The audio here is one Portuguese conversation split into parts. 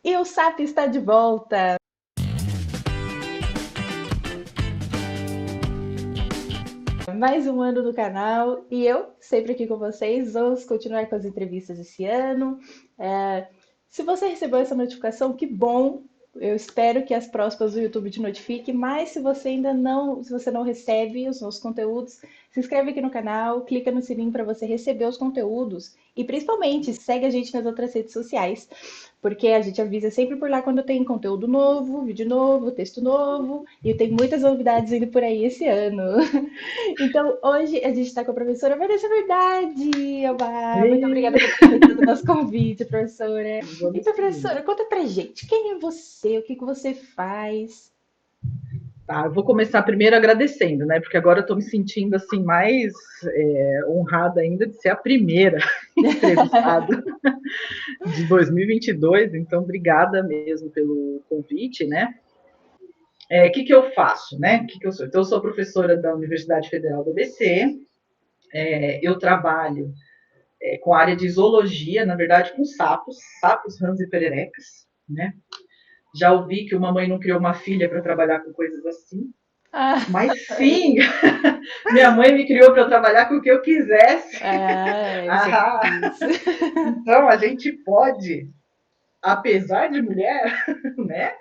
E o SAP está de volta! Mais um ano no canal e eu sempre aqui com vocês. Vamos continuar com as entrevistas esse ano. Se você recebeu essa notificação, que bom! Eu espero que as próximas do YouTube te notifique, mas se você ainda não, se você não recebe os nossos conteúdos, se inscreve aqui no canal, clica no sininho para você receber os conteúdos e principalmente segue a gente nas outras redes sociais, porque a gente avisa sempre por lá quando tem conteúdo novo, vídeo novo, texto novo, e tem muitas novidades indo por aí esse ano. Então, hoje a gente está com a professora Vanessa Verdade. Oba! Muito obrigada por ter aceitado o nosso convite, professora. Vamos Então, seguir. professora, conta pra gente, quem é você? O que que você faz? Tá, eu vou começar primeiro agradecendo, né? Porque agora eu estou me sentindo assim mais honrada ainda de ser a primeira entrevistada de 2022. Então, obrigada mesmo pelo convite, né? Que eu faço, né? Que eu sou? Então, eu sou professora da Universidade Federal do ABC. Eu trabalho com a área de zoologia, na verdade, com sapos, rãs e pererecas, né? Já ouvi que uma mãe não criou uma filha para trabalhar com coisas assim. Ah, Mas sim, minha mãe me criou para eu trabalhar com o que eu quisesse. isso é Ah, difícil. então a gente pode, apesar de mulher, né,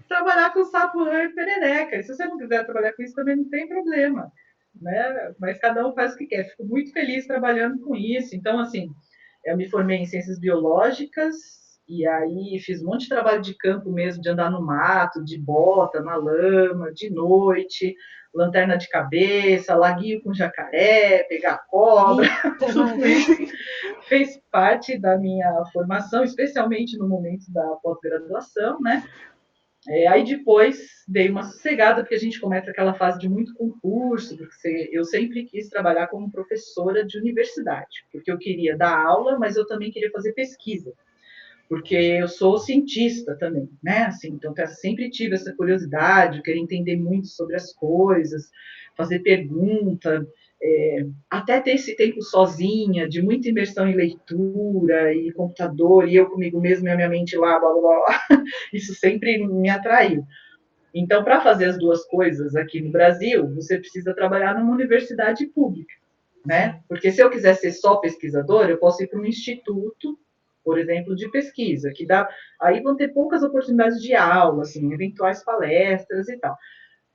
trabalhar com sapo, rã e perereca. E se você não quiser trabalhar com isso, também não tem problema. Né? Mas cada um faz o que quer. Fico muito feliz trabalhando com isso. Então, assim, eu me formei em ciências biológicas e aí fiz um monte de trabalho de campo mesmo, de andar no mato, de bota, na lama, de noite, lanterna de cabeça, laguinho com jacaré, pegar cobra, Eita, tudo isso fez parte da minha formação, especialmente no momento da pós-graduação, né? Aí depois dei uma sossegada, porque a gente começa aquela fase de muito concurso, porque eu sempre quis trabalhar como professora de universidade, porque eu queria dar aula, mas eu também queria fazer pesquisa, porque eu sou cientista também, né? Assim, então eu sempre tive essa curiosidade, querer entender muito sobre as coisas, fazer pergunta, até ter esse tempo sozinha, de muita imersão em leitura e computador, e eu comigo mesma e a minha mente lá, blá, blá, blá, isso sempre me atraiu. Então, para fazer as duas coisas aqui no Brasil, você precisa trabalhar numa universidade pública, né? sim. Porque se eu quiser ser só pesquisador, eu posso ir para um instituto, por exemplo, de pesquisa, que dá, aí vão ter poucas oportunidades de aula, assim, eventuais palestras e tal.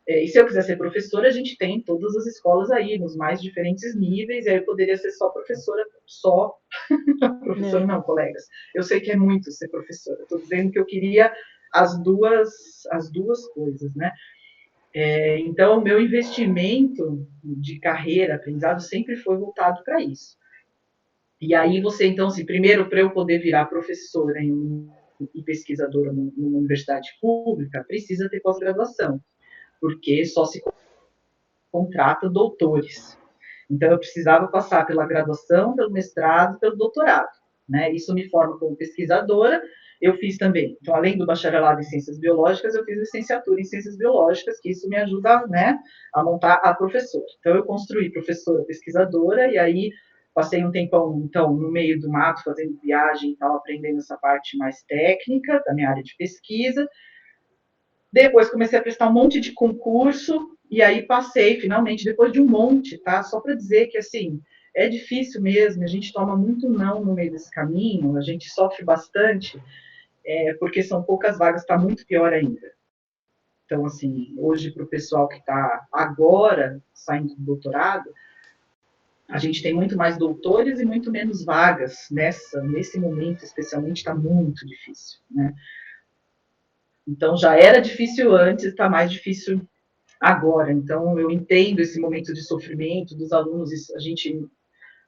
E se eu quiser ser professora, a gente tem todas as escolas aí, nos mais diferentes níveis, e aí eu poderia ser só professora, só professora Né? não, colegas. Eu sei que é muito ser professora. Estou dizendo que eu queria as duas coisas, né? Então, o meu investimento de carreira, aprendizado, sempre foi voltado para isso. E aí você, então, assim, primeiro, para eu poder virar professora e pesquisadora numa universidade pública, precisa ter pós-graduação, porque só se contrata doutores. Então, eu precisava passar pela graduação, pelo mestrado, pelo doutorado. Né? Isso me forma como pesquisadora. Eu fiz também, então, além do bacharelado em ciências biológicas, eu fiz licenciatura em ciências biológicas, que isso me ajuda, né, a montar a professora. Então, eu construí professora pesquisadora, e aí passei um tempão, então, no meio do mato, fazendo viagem e tal, aprendendo essa parte mais técnica da minha área de pesquisa. Depois comecei a prestar um monte de concurso e aí passei finalmente, depois de um monte, tá? Só para dizer que assim, é difícil mesmo, a gente toma muito não no meio desse caminho, a gente sofre bastante, porque são poucas vagas, está muito pior ainda. Então, assim, hoje para o pessoal que está agora saindo do doutorado, a gente tem muito mais doutores e muito menos vagas nesse momento, especialmente, está muito difícil, né? Então já era difícil antes, está mais difícil agora. Então, eu entendo esse momento de sofrimento dos alunos. A gente,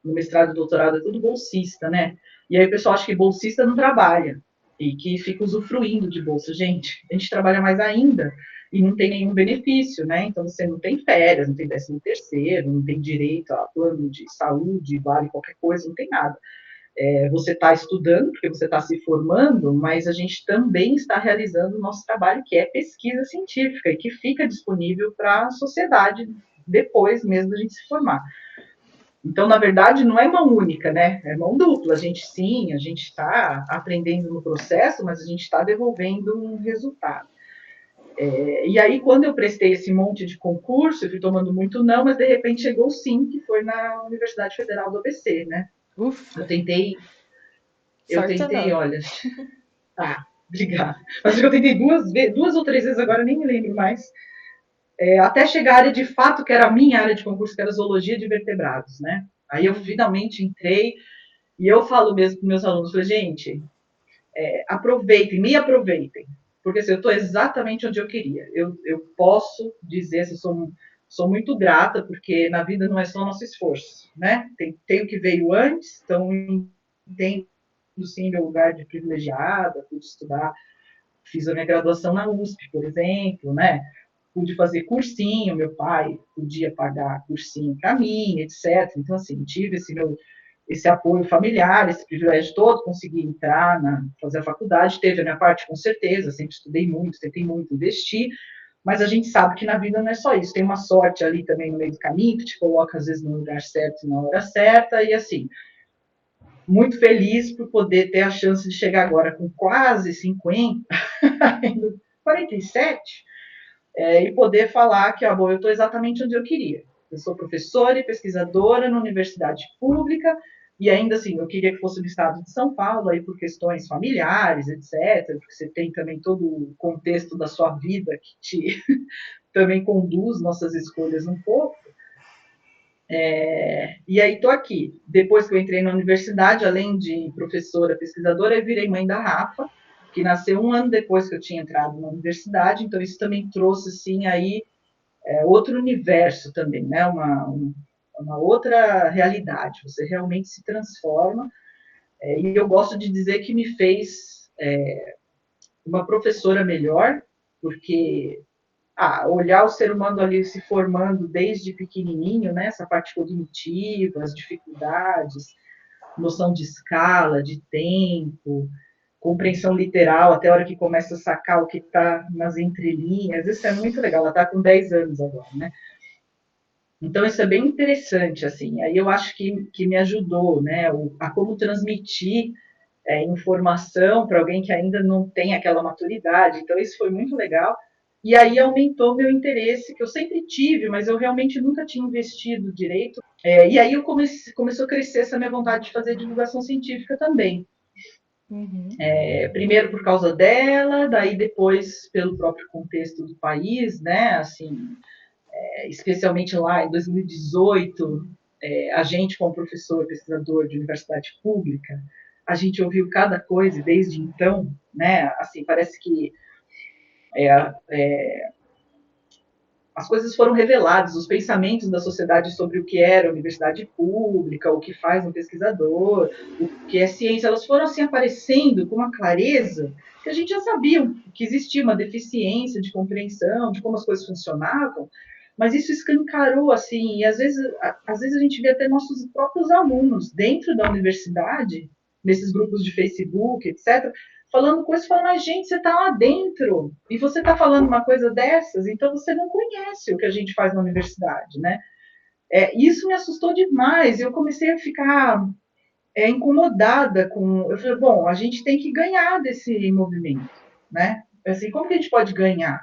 no mestrado e doutorado, é tudo bolsista, né? E aí o pessoal acha que bolsista não trabalha e que fica usufruindo de bolsa. Gente, a gente trabalha mais ainda e não tem nenhum benefício, né? Então, você não tem férias, não tem 13º, não tem direito a plano de saúde, vale qualquer coisa, não tem nada. Você está estudando, porque você está se formando, mas a gente também está realizando o nosso trabalho, que é pesquisa científica, e que fica disponível para a sociedade depois mesmo da gente se formar. Então, na verdade, não é mão única, né? É mão dupla. A gente sim, a gente está aprendendo no processo, mas a gente está devolvendo um resultado. E aí, quando eu prestei esse monte de concurso, eu fui tomando muito não, mas de repente chegou o sim, que foi na Universidade Federal do ABC, né? Eu Ufa, tentei, eu sorte tentei, enorme. olha, obrigada. Mas eu tentei duas ou três vezes agora, nem me lembro mais, até chegar à área de fato, que era a minha área de concurso, que era zoologia de vertebrados, né? Aí eu Uhum. finalmente entrei, e eu falo mesmo para meus alunos, falei, gente, aproveitem, me aproveitem, porque assim, eu estou exatamente onde eu queria. Eu posso dizer, assim, sou muito grata, porque na vida não é só nosso esforço, né? Tem o que veio antes, então entendo sim meu lugar de privilegiada, pude estudar, fiz a minha graduação na USP, por exemplo, né? Pude fazer cursinho, meu pai podia pagar cursinho para mim, etc. Então, assim, tive esse apoio familiar, esse privilégio todo, consegui entrar, fazer a faculdade, teve a minha parte com certeza, sempre estudei muito, tentei muito investir, mas a gente sabe que na vida não é só isso, tem uma sorte ali também no meio do caminho, que te coloca às vezes no lugar certo e na hora certa, e assim, muito feliz por poder ter a chance de chegar agora com quase 50, 47, e poder falar que, bom, eu estou exatamente onde eu queria. Eu sou professora e pesquisadora na universidade pública, e ainda assim, eu queria que fosse no estado de São Paulo, aí por questões familiares, etc., porque você tem também todo o contexto da sua vida que te também conduz nossas escolhas um pouco. E aí estou aqui. Depois que eu entrei na universidade, além de professora, pesquisadora, eu virei mãe da Rafa, que nasceu um ano depois que eu tinha entrado na universidade, então isso também trouxe, assim, aí outro universo também, né? Uma outra realidade. Você realmente se transforma. E eu gosto de dizer que me fez uma professora melhor, porque olhar o ser humano ali se formando desde pequenininho, né? Essa parte cognitiva, as dificuldades, noção de escala, de tempo, compreensão literal, até a hora que começa a sacar o que está nas entrelinhas. Isso é muito legal. Ela está com 10 anos agora, né? Então, isso é bem interessante, assim. Aí eu acho que me ajudou, né, a como transmitir informação para alguém que ainda não tem aquela maturidade. Então, isso foi muito legal. E aí aumentou meu interesse, que eu sempre tive, mas eu realmente nunca tinha investido direito. E aí começou a crescer essa minha vontade de fazer divulgação científica também. Uhum. Primeiro por causa dela, daí depois pelo próprio contexto do país, né? Assim, especialmente lá em 2018, a gente, como professor, pesquisador de universidade pública, a gente ouviu cada coisa e desde então, né, assim, parece que as coisas foram reveladas, os pensamentos da sociedade sobre o que era a universidade pública, o que faz um pesquisador, o que é ciência, elas foram assim aparecendo com uma clareza que a gente já sabia que existia uma deficiência de compreensão de como as coisas funcionavam, mas isso escancarou assim, e às vezes a gente vê até nossos próprios alunos dentro da universidade, nesses grupos de Facebook, etc., falando coisas, falando, mas gente, você está lá dentro e você está falando uma coisa dessas, então você não conhece o que a gente faz na universidade, né? Isso me assustou demais. Eu comecei a ficar incomodada com. Eu falei, bom, a gente tem que ganhar desse movimento, né? Assim, como que a gente pode ganhar?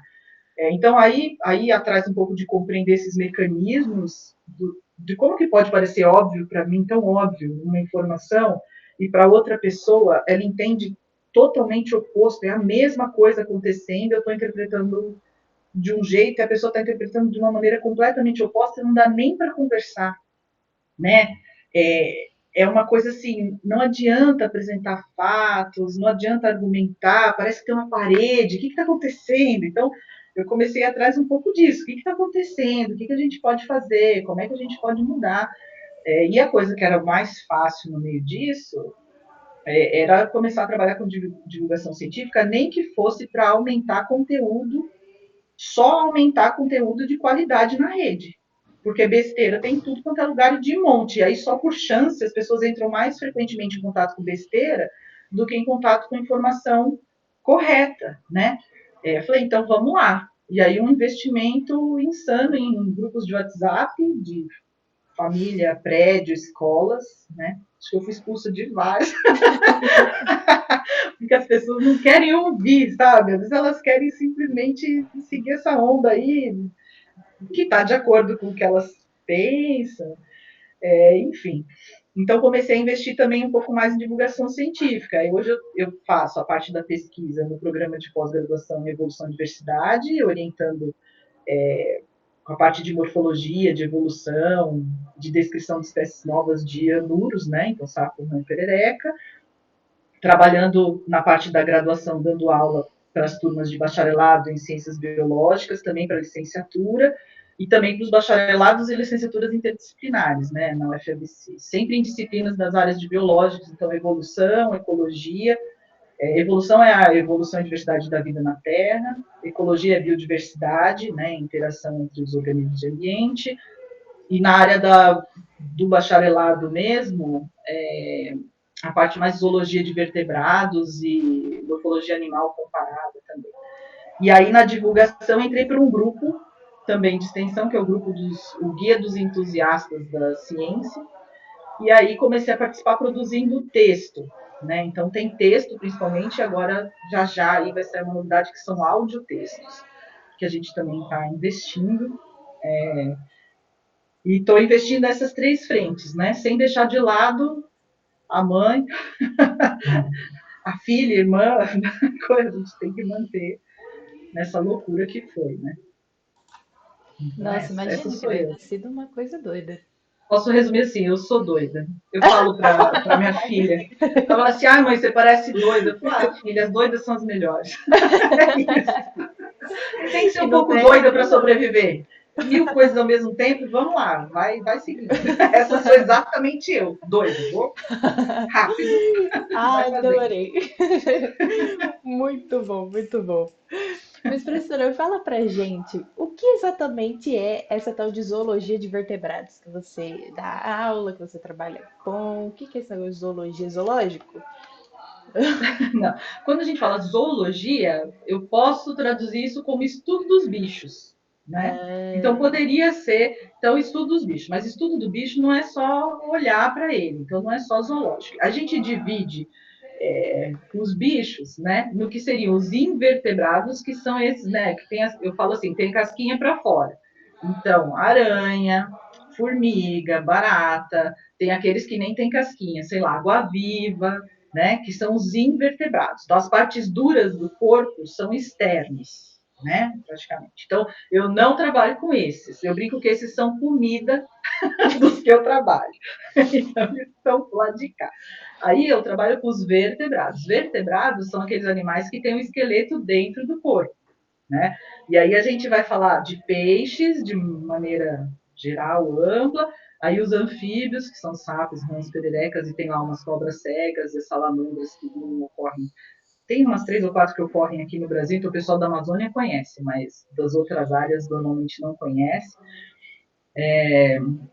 Então, aí atrás um pouco de compreender esses mecanismos de como que pode parecer óbvio para mim, tão óbvio, uma informação, e para outra pessoa, ela entende totalmente oposto, é a mesma coisa acontecendo, eu estou interpretando de um jeito e a pessoa está interpretando de uma maneira completamente oposta, não dá nem para conversar, né? É uma coisa assim, não adianta apresentar fatos, não adianta argumentar, parece que tem uma parede, o que está acontecendo? Então, eu comecei atrás um pouco disso, o que está acontecendo, o que a gente pode fazer, como é que a gente pode mudar. E a coisa que era mais fácil no meio disso era começar a trabalhar com divulgação científica, nem que fosse para aumentar conteúdo, só aumentar conteúdo de qualidade na rede. Porque besteira tem tudo quanto é lugar de monte. E aí, só por chance, as pessoas entram mais frequentemente em contato com besteira do que em contato com informação correta, né? Falei, então vamos lá. E aí, um investimento insano em grupos de WhatsApp, de família, prédio, escolas, né? Acho que eu fui expulsa de vários, porque as pessoas não querem ouvir, sabe? Às vezes elas querem simplesmente seguir essa onda aí, que está de acordo com o que elas pensam, enfim. Então, comecei a investir também um pouco mais em divulgação científica. E hoje eu faço a parte da pesquisa no programa de pós-graduação em Evolução e Diversidade, orientando a parte de morfologia, de evolução, de descrição de espécies novas de anuros, né? Então, sapo, rã e perereca. Trabalhando na parte da graduação, dando aula para as turmas de bacharelado em ciências biológicas, também para licenciatura, e também para os bacharelados e licenciaturas interdisciplinares, né, na UFABC, sempre em disciplinas das áreas de biológicas, então evolução, ecologia. Evolução é a evolução e diversidade da vida na Terra, ecologia é biodiversidade, né, interação entre os organismos e ambiente, e na área do bacharelado mesmo, a parte mais de zoologia de vertebrados e morfologia animal comparada também. E aí, na divulgação, entrei para um grupo também de extensão, que é o Guia dos Entusiastas da Ciência, e aí comecei a participar produzindo texto, né? Então, tem texto, principalmente, agora, já aí vai ser uma novidade, que são audiotextos, que a gente também está investindo, e estou investindo nessas 3 frentes, né? Sem deixar de lado a mãe, a filha, a irmã, coisa, a gente tem que manter nessa loucura que foi, né? Então, Nossa, essa imagina que sou deve eu. ter sido uma coisa doida. Posso resumir assim, eu sou doida. Eu falo para minha filha, ela fala assim, mãe, você parece doida. Eu falo, filha, as doidas são as melhores. É isso. Tem que ser E um não pouco tem doida para errado, não. sobreviver. 1000 coisas ao mesmo tempo, vamos lá, vai seguindo. Essa sou exatamente eu, doida. Vou rápido, vai fazendo. Adorei. Muito bom, muito bom. Mas, professora, fala pra gente, o que exatamente é essa tal de zoologia de vertebrados que você dá aula, que você trabalha com? O que que é essa zoologia zoológico? Não. Quando a gente fala zoologia, eu posso traduzir isso como estudo dos bichos, né? Então Ah, poderia ser, então estudo dos bichos, mas estudo do bicho não é só olhar para ele, então não é só zoológico. A gente divide os bichos, né, no que seriam os invertebrados, que são esses, né, que tem, eu falo assim, tem casquinha para fora. Então, aranha, formiga, barata, tem aqueles que nem tem casquinha, sei lá, água-viva, né, que são os invertebrados. Então, as partes duras do corpo são externos, né, praticamente. Então, eu não trabalho com esses. Eu brinco que esses são comida dos que eu trabalho. Então, eles estão lá de cá. Aí eu trabalho com os vertebrados. Vertebrados são aqueles animais que têm um esqueleto dentro do corpo, né? E aí a gente vai falar de peixes de maneira geral, ampla, aí os anfíbios, que são sapos, rãs, pererecas, e tem lá umas cobras cegas e salamandras que não ocorrem. Tem umas 3 ou 4 que ocorrem aqui no Brasil, então o pessoal da Amazônia conhece, mas das outras áreas normalmente não conhece.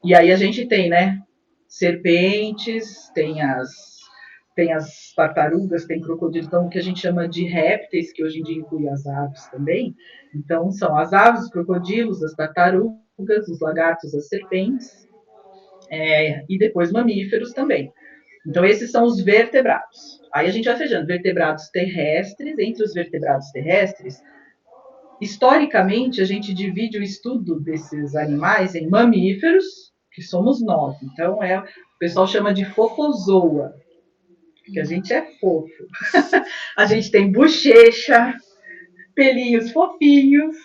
E aí a gente tem, né, serpentes, tem as tartarugas, tem crocodilos, então, o que a gente chama de répteis, que hoje em dia inclui as aves também. Então, são as aves, os crocodilos, as tartarugas, os lagartos, as serpentes, e depois mamíferos também. Então, esses são os vertebrados. Aí a gente vai fechando vertebrados terrestres. Entre os vertebrados terrestres, historicamente, a gente divide o estudo desses animais em mamíferos, que somos nós. Então, o pessoal chama de fofozoa, que a gente é fofo. A gente tem bochecha, pelinhos fofinhos,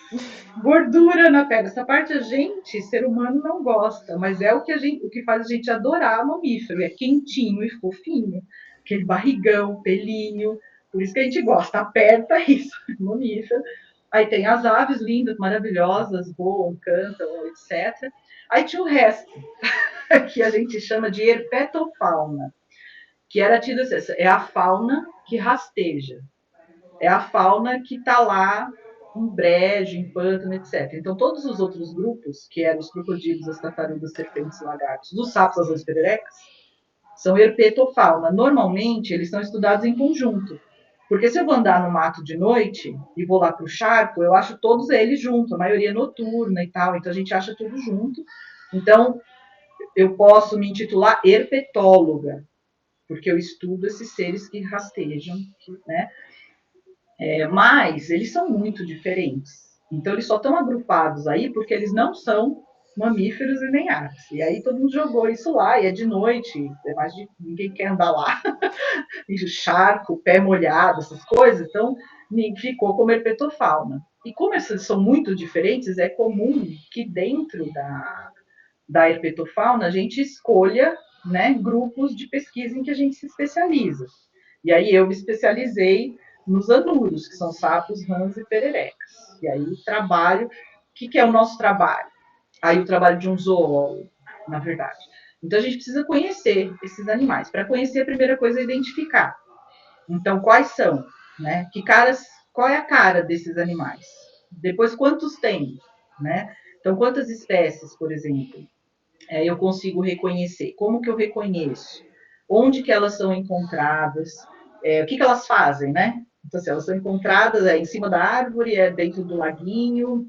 gordura na pele. Essa parte a gente, ser humano, não gosta, mas é o que faz a gente adorar mamífero. É quentinho e fofinho, aquele barrigão, pelinho. Por isso que a gente gosta. Aperta isso, mamífero. Aí tem as aves lindas, maravilhosas, voam, cantam, etc. Aí tinha o resto, que a gente chama de herpetofauna, que era tido assim, é a fauna que rasteja, é a fauna que está lá em brejo, em pântano, etc. Então, todos os outros grupos, que eram os crocodilos, as tartarugas, serpentes, lagartos, os sapos, as pererecas, são herpetofauna. Normalmente, eles são estudados em conjunto. Porque se eu vou andar no mato de noite e vou lá para o charco, eu acho todos eles juntos, a maioria noturna e tal, então a gente acha tudo junto. Então, eu posso me intitular herpetóloga, porque eu estudo esses seres que rastejam, né? Mas eles são muito diferentes. Então, eles só estão agrupados aí porque eles não são mamíferos e nem aves. E aí todo mundo jogou isso lá, e é de noite, ninguém quer andar lá, e charco, pé molhado, essas coisas, então ficou como herpetofauna. E como essas são muito diferentes, é comum que dentro da herpetofauna a gente escolha, né, grupos de pesquisa em que a gente se especializa. E aí eu me especializei nos anuros, que são sapos, rãs e pererecas. E aí trabalho, o que é o nosso trabalho? Aí o trabalho de um zoólogo, na verdade. Então a gente precisa conhecer esses animais. Para conhecer, a primeira coisa é identificar. Então, quais são? Né? Qual é a cara desses animais? Depois, quantos tem? Né? Então, quantas espécies, por exemplo, eu consigo reconhecer? Como que eu reconheço? Onde que elas são encontradas? O que elas fazem, né? Então, se elas são encontradas em cima da árvore, dentro do laguinho,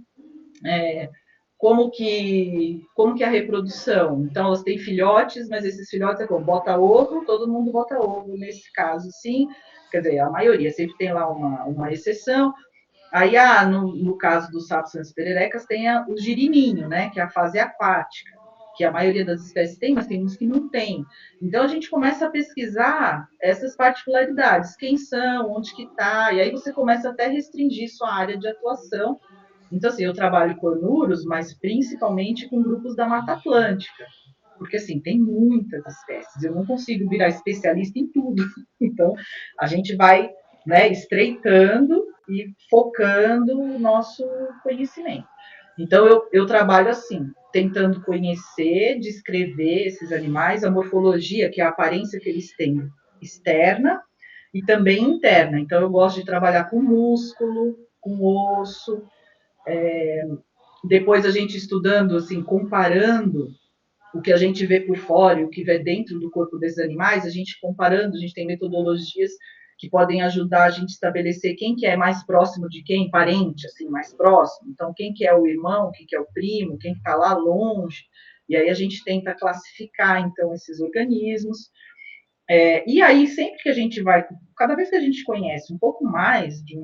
como que é a reprodução? Então, elas têm filhotes, mas esses filhotes como? Bota ovo, todo mundo bota ovo nesse caso, sim. Quer dizer, a maioria, sempre tem lá uma exceção. Aí, no caso dos sapos e pererecas, tem o girininho, né, que é a fase aquática, que a maioria das espécies tem, mas tem uns que não tem. Então, a gente começa a pesquisar essas particularidades, quem são, onde que está, e aí você começa até a restringir sua área de atuação. Então, assim, eu trabalho com anuros, mas principalmente com grupos da Mata Atlântica, porque, assim, tem muitas espécies, eu não consigo virar especialista em tudo. Então, a gente vai, né, estreitando e focando o nosso conhecimento. Então, eu trabalho assim, tentando conhecer, descrever esses animais, a morfologia, que é a aparência que eles têm externa e também interna. Então, eu gosto de trabalhar com músculo, com osso, depois a gente estudando, assim, comparando o que a gente vê por fora e o que vê dentro do corpo desses animais, a gente comparando, a gente tem metodologias que podem ajudar a gente a estabelecer quem que é mais próximo de quem, parente, assim, mais próximo. Então, quem que é o irmão, quem que é o primo, quem que está lá longe. E aí a gente tenta classificar, então, esses organismos. E aí, sempre que a gente vai, cada vez que a gente conhece um pouco mais de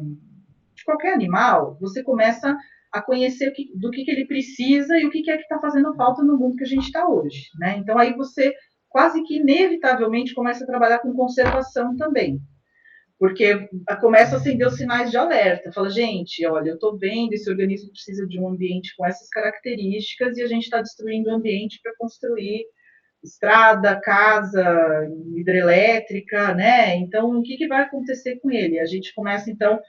qualquer animal, você começa a conhecer do que ele precisa e o que é que está fazendo falta no mundo que a gente está hoje, né? Então, aí você quase que inevitavelmente começa a trabalhar com conservação também, porque começa a acender os sinais de alerta. Fala, gente, olha, eu estou vendo, esse organismo precisa de um ambiente com essas características e a gente está destruindo o ambiente para construir estrada, casa, hidrelétrica, né? Então, o que vai acontecer com ele? A gente começa, então,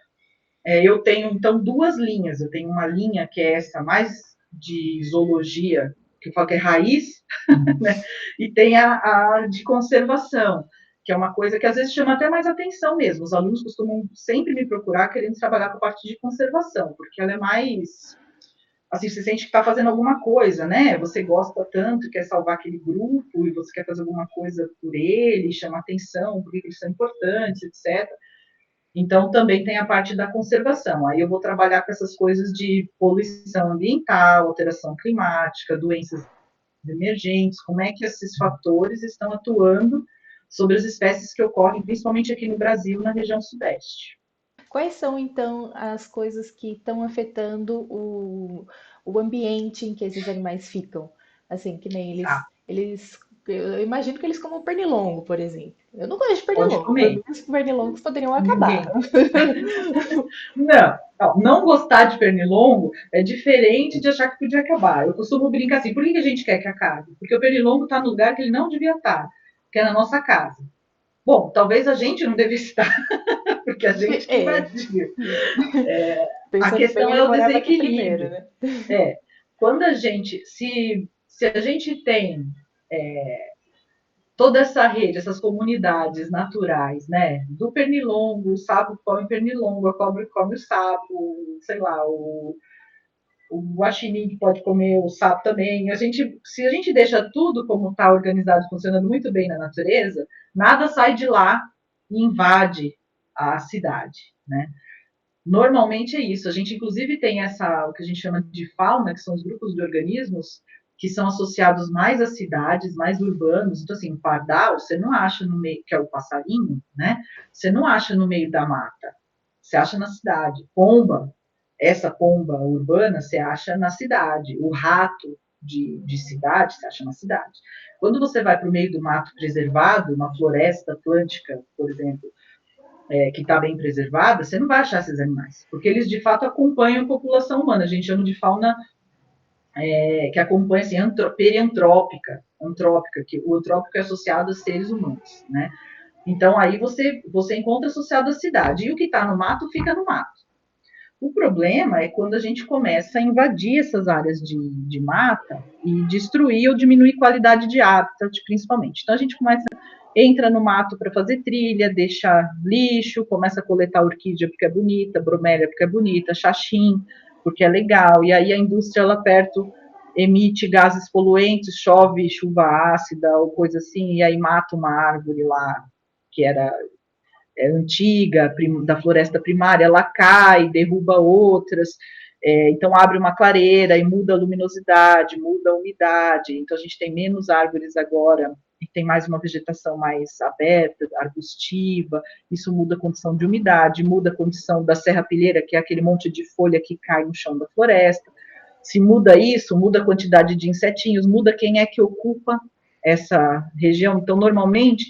eu tenho, então, duas linhas. Eu tenho uma linha que é essa mais de zoologia, que eu falo que é raiz, né? E tem a de conservação, que é uma coisa que às vezes chama até mais atenção mesmo. Os alunos costumam sempre me procurar querendo trabalhar com a parte de conservação, porque ela é mais, assim, você sente que está fazendo alguma coisa, né? Você gosta tanto, quer salvar aquele grupo, e você quer fazer alguma coisa por ele, chama atenção, porque eles são importantes, etc. Então, também tem a parte da conservação. Aí eu vou trabalhar com essas coisas de poluição ambiental, alteração climática, doenças emergentes, como é que esses fatores estão atuando sobre as espécies que ocorrem, principalmente aqui no Brasil, na região sudeste. Quais são, então, as coisas que estão afetando o ambiente em que esses animais ficam? Assim, que nem Tá, eu imagino que eles comam pernilongo, por exemplo. Eu não gosto de pode pernilongo, para comer. mim os pernilongos poderiam acabar. Ninguém. Não gostar de pernilongo é diferente de achar que podia acabar. Eu costumo brincar assim, por que a gente quer que acabe? Porque o pernilongo está no lugar que ele não devia estar, que é na nossa casa. Bom, talvez a gente não devesse estar, porque a gente que É, invadiu. A pensando bem, questão é ele o morava aqui primeiro, desequilíbrio. né? Quando se a gente tem toda essa rede, essas comunidades naturais, né? Do pernilongo, o sapo come pernilongo, a cobra come o sapo, sei lá, o guaxinim que pode comer o sapo também. Se a gente deixa tudo como está organizado, funcionando muito bem na natureza, nada sai de lá e invade a cidade, né? Normalmente é isso. A gente, inclusive, tem o que a gente chama de fauna, que são os grupos de organismos que são associados mais às cidades, mais urbanos. Então, assim, o pardal, você não acha no meio, que é o passarinho, né? Você não acha no meio da mata, você acha na cidade. Pomba, essa pomba urbana, você acha na cidade. O rato de cidade, você acha na cidade. Quando você vai para o meio do mato preservado, uma floresta atlântica, por exemplo, que está bem preservada, você não vai achar esses animais, porque eles de fato acompanham a população humana. A gente chama de fauna que acompanha assim, periantrópica, antrópica, que o antrópico é associado a seres humanos, né? Então aí você encontra associado à cidade, e o que está no mato fica no mato. O problema é quando a gente começa a invadir essas áreas de mata e destruir ou diminuir qualidade de hábitat, principalmente. Então a gente entra no mato para fazer trilha, deixa lixo, começa a coletar orquídea porque é bonita, bromélia porque é bonita, xaxim porque é legal, e aí a indústria lá perto emite gases poluentes, chove chuva ácida ou coisa assim, e aí mata uma árvore lá que era antiga, da floresta primária, ela cai, derruba outras, então abre uma clareira e muda a luminosidade, muda a umidade, então a gente tem menos árvores agora e tem mais uma vegetação mais aberta, arbustiva, isso muda a condição de umidade, muda a condição da serrapilheira, que é aquele monte de folha que cai no chão da floresta. Se muda isso, muda a quantidade de insetinhos, muda quem é que ocupa essa região. Então, normalmente,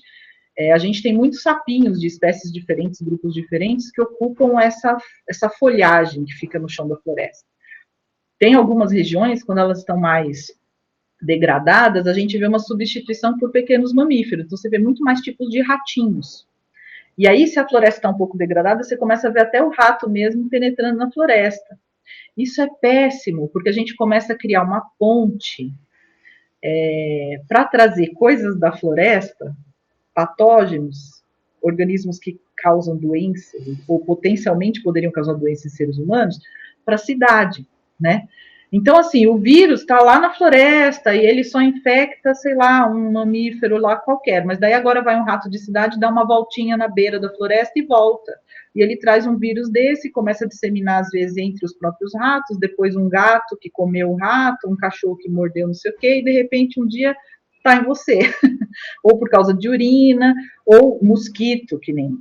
a gente tem muitos sapinhos de espécies diferentes, grupos diferentes, que ocupam essa folhagem que fica no chão da floresta. Tem algumas regiões, quando elas estão mais degradadas, a gente vê uma substituição por pequenos mamíferos. Então, você vê muito mais tipos de ratinhos. E aí, se a floresta está um pouco degradada, você começa a ver até o rato mesmo penetrando na floresta. Isso é péssimo, porque a gente começa a criar uma ponte para trazer coisas da floresta, patógenos, organismos que causam doenças, ou potencialmente poderiam causar doenças em seres humanos, para a cidade, né? Então, assim, o vírus está lá na floresta e ele só infecta, sei lá, um mamífero lá qualquer, mas daí agora vai um rato de cidade, dá uma voltinha na beira da floresta e volta. E ele traz um vírus desse, começa a disseminar, às vezes, entre os próprios ratos, depois um gato que comeu o rato, um cachorro que mordeu não sei o quê, e de repente um dia está em você. Ou por causa de urina, ou mosquito, que nem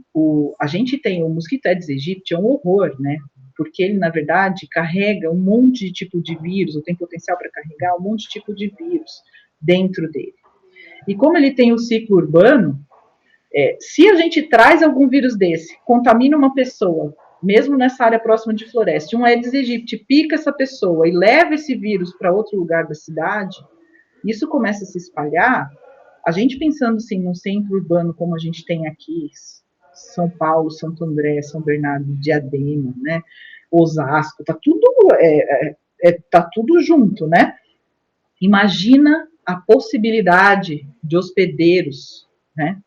a gente tem o mosquito Aedes aegypti, é um horror, né? Porque ele, na verdade, carrega um monte de tipo de vírus, ou tem potencial para carregar um monte de tipo de vírus dentro dele. E como ele tem o ciclo urbano, se a gente traz algum vírus desse, contamina uma pessoa, mesmo nessa área próxima de floresta, um Aedes aegypti pica essa pessoa e leva esse vírus para outro lugar da cidade, isso começa a se espalhar. A gente pensando assim num centro urbano como a gente tem aqui, São Paulo, Santo André, São Bernardo, Diadema, né? Osasco, tá tudo junto, né? Imagina a possibilidade de hospedeiros, né?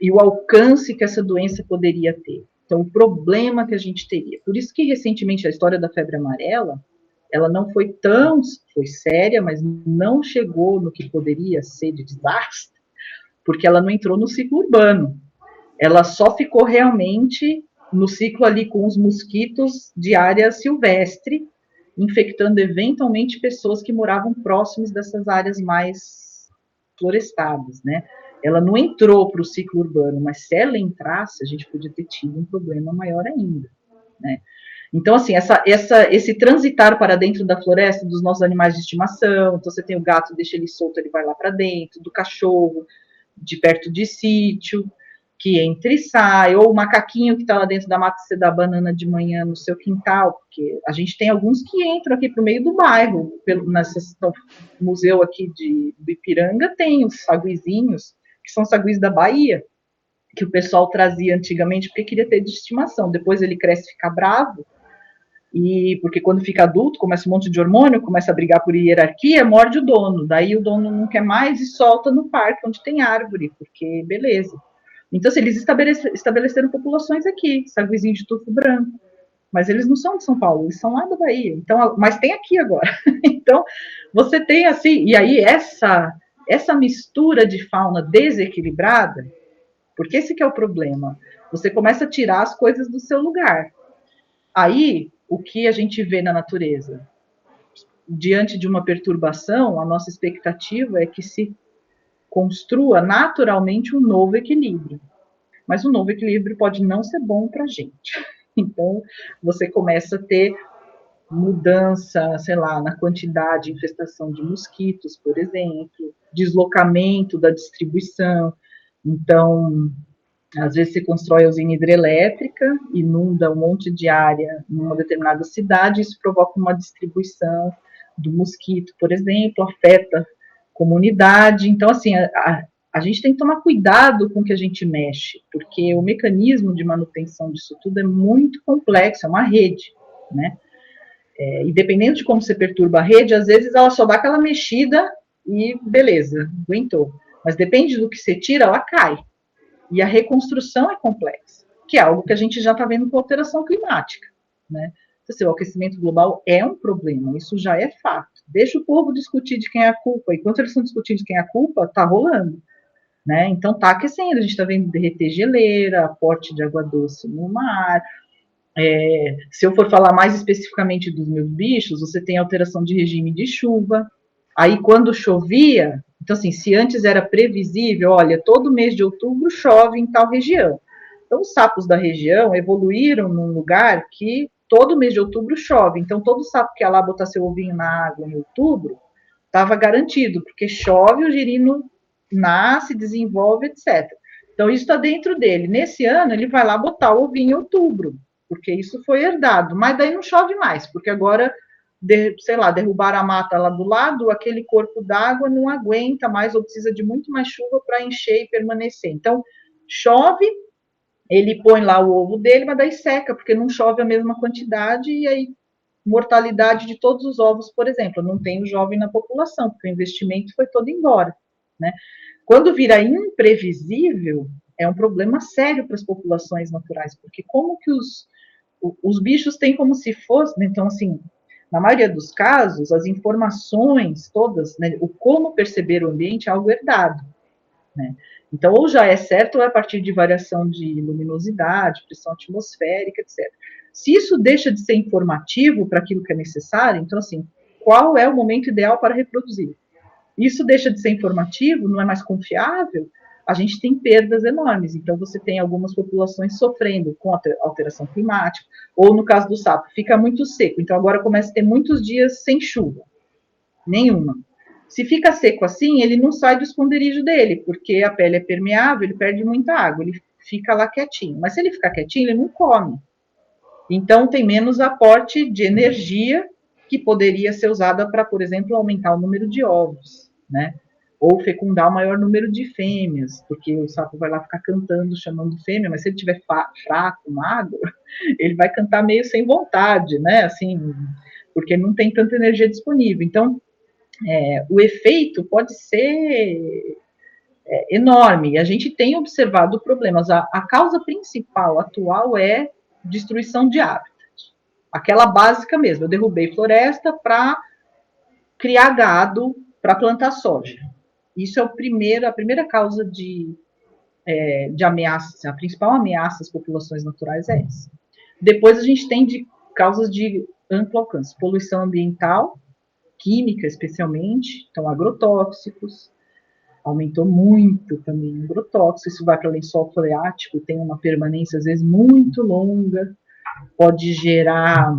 E o alcance que essa doença poderia ter. Então, o problema que a gente teria. Por isso que recentemente a história da febre amarela, ela não foi foi séria, mas não chegou no que poderia ser de desastre, porque ela não entrou no ciclo urbano. Ela só ficou realmente no ciclo ali com os mosquitos de área silvestre, infectando eventualmente pessoas que moravam próximos dessas áreas mais florestadas, né? Ela não entrou para o ciclo urbano, mas se ela entrasse, a gente podia ter tido um problema maior ainda, né? Então, assim, esse transitar para dentro da floresta dos nossos animais de estimação, então você tem o gato, deixa ele solto, ele vai lá para dentro, do cachorro, de perto de sítio, que entra e sai, ou o macaquinho que está lá dentro da mata, você dá banana de manhã no seu quintal, porque a gente tem alguns que entram aqui para o meio do bairro, no museu aqui do Ipiranga tem os saguizinhos, que são saguis da Bahia, que o pessoal trazia antigamente porque queria ter de estimação, depois ele cresce e fica bravo, e porque quando fica adulto, começa um monte de hormônio, começa a brigar por hierarquia, morde o dono, daí o dono não quer mais e solta no parque onde tem árvore, porque beleza. Então, assim, eles estabeleceram populações aqui, saguizinho de tufo branco, mas eles não são de São Paulo, eles são lá da Bahia, então, mas tem aqui agora. Então, você tem assim, e aí essa mistura de fauna desequilibrada, porque esse que é o problema, você começa a tirar as coisas do seu lugar. Aí, o que a gente vê na natureza? diante de uma perturbação, a nossa expectativa é que se construa naturalmente um novo equilíbrio. Mas o novo equilíbrio pode não ser bom para a gente. Então, você começa a ter mudança, sei lá, na quantidade de infestação de mosquitos, por exemplo, deslocamento da distribuição. Então, às vezes você constrói a usina hidrelétrica, inunda um monte de área numa determinada cidade, isso provoca uma distribuição do mosquito, por exemplo, afeta a comunidade. Então, assim, a gente tem que tomar cuidado com o que a gente mexe, porque o mecanismo de manutenção disso tudo é muito complexo, é uma rede, né? E dependendo de como você perturba a rede, às vezes ela só dá aquela mexida e beleza, aguentou. Mas depende do que você tira, ela cai. E a reconstrução é complexa, que é algo que a gente já está vendo com a alteração climática, né? O aquecimento global é um problema, isso já é fato. Deixa o povo discutir de quem é a culpa. Enquanto eles estão discutindo de quem é a culpa, está rolando. Né? Então está aquecendo, a gente está vendo derreter geleira, aporte de água doce no mar. Se eu for falar mais especificamente dos meus bichos, você tem alteração de regime de chuva. Aí quando chovia, então assim, se antes era previsível, olha, todo mês de outubro chove em tal região. Então os sapos da região evoluíram num lugar que todo mês de outubro chove. Então todo sapo que ia lá botar seu ovinho na água em outubro estava garantido, porque chove, o girino nasce, desenvolve, etc. Então isso está dentro dele. Nesse ano ele vai lá botar o ovinho em outubro, porque isso foi herdado. Mas daí não chove mais, porque agora, sei lá, derrubaram a mata lá do lado, aquele corpo d'água não aguenta mais, ou precisa de muito mais chuva para encher e permanecer. Então, chove, ele põe lá o ovo dele, mas daí seca, porque não chove a mesma quantidade, e aí mortalidade de todos os ovos, por exemplo, não tem o jovem na população, porque o investimento foi todo embora, né? Quando vira imprevisível, é um problema sério para as populações naturais, porque como que os bichos têm como se fosse, então assim, na maioria dos casos, as informações todas, né, o como perceber o ambiente é algo herdado, né? Então, ou já é certo, ou é a partir de variação de luminosidade, pressão atmosférica, etc. Se isso deixa de ser informativo para aquilo que é necessário, então, assim, qual é o momento ideal para reproduzir? Isso deixa de ser informativo, não é mais confiável, a gente tem perdas enormes. Então, você tem algumas populações sofrendo com a alteração climática, ou no caso do sapo, fica muito seco. Então, agora começa a ter muitos dias sem chuva, nenhuma. Se fica seco assim, ele não sai do esconderijo dele, porque a pele é permeável, ele perde muita água, ele fica lá quietinho. Mas se ele ficar quietinho, ele não come. Então, tem menos aporte de energia que poderia ser usada para, por exemplo, aumentar o número de ovos, né? Ou fecundar o maior número de fêmeas, porque o sapo vai lá ficar cantando, chamando fêmea, mas se ele estiver fraco, magro, ele vai cantar meio sem vontade, né? Assim, porque não tem tanta energia disponível. Então, o efeito pode ser enorme. A gente tem observado problemas. A causa principal atual é destruição de hábitat. Aquela básica mesmo. Eu derrubei floresta para criar gado, para plantar soja. Isso é a primeira causa de ameaça. A principal ameaça às populações naturais é essa. Depois a gente tem causas de amplo alcance. Poluição ambiental, química especialmente, então agrotóxicos, aumentou muito também o agrotóxico, isso vai para o lençol freático, tem uma permanência às vezes muito longa, pode gerar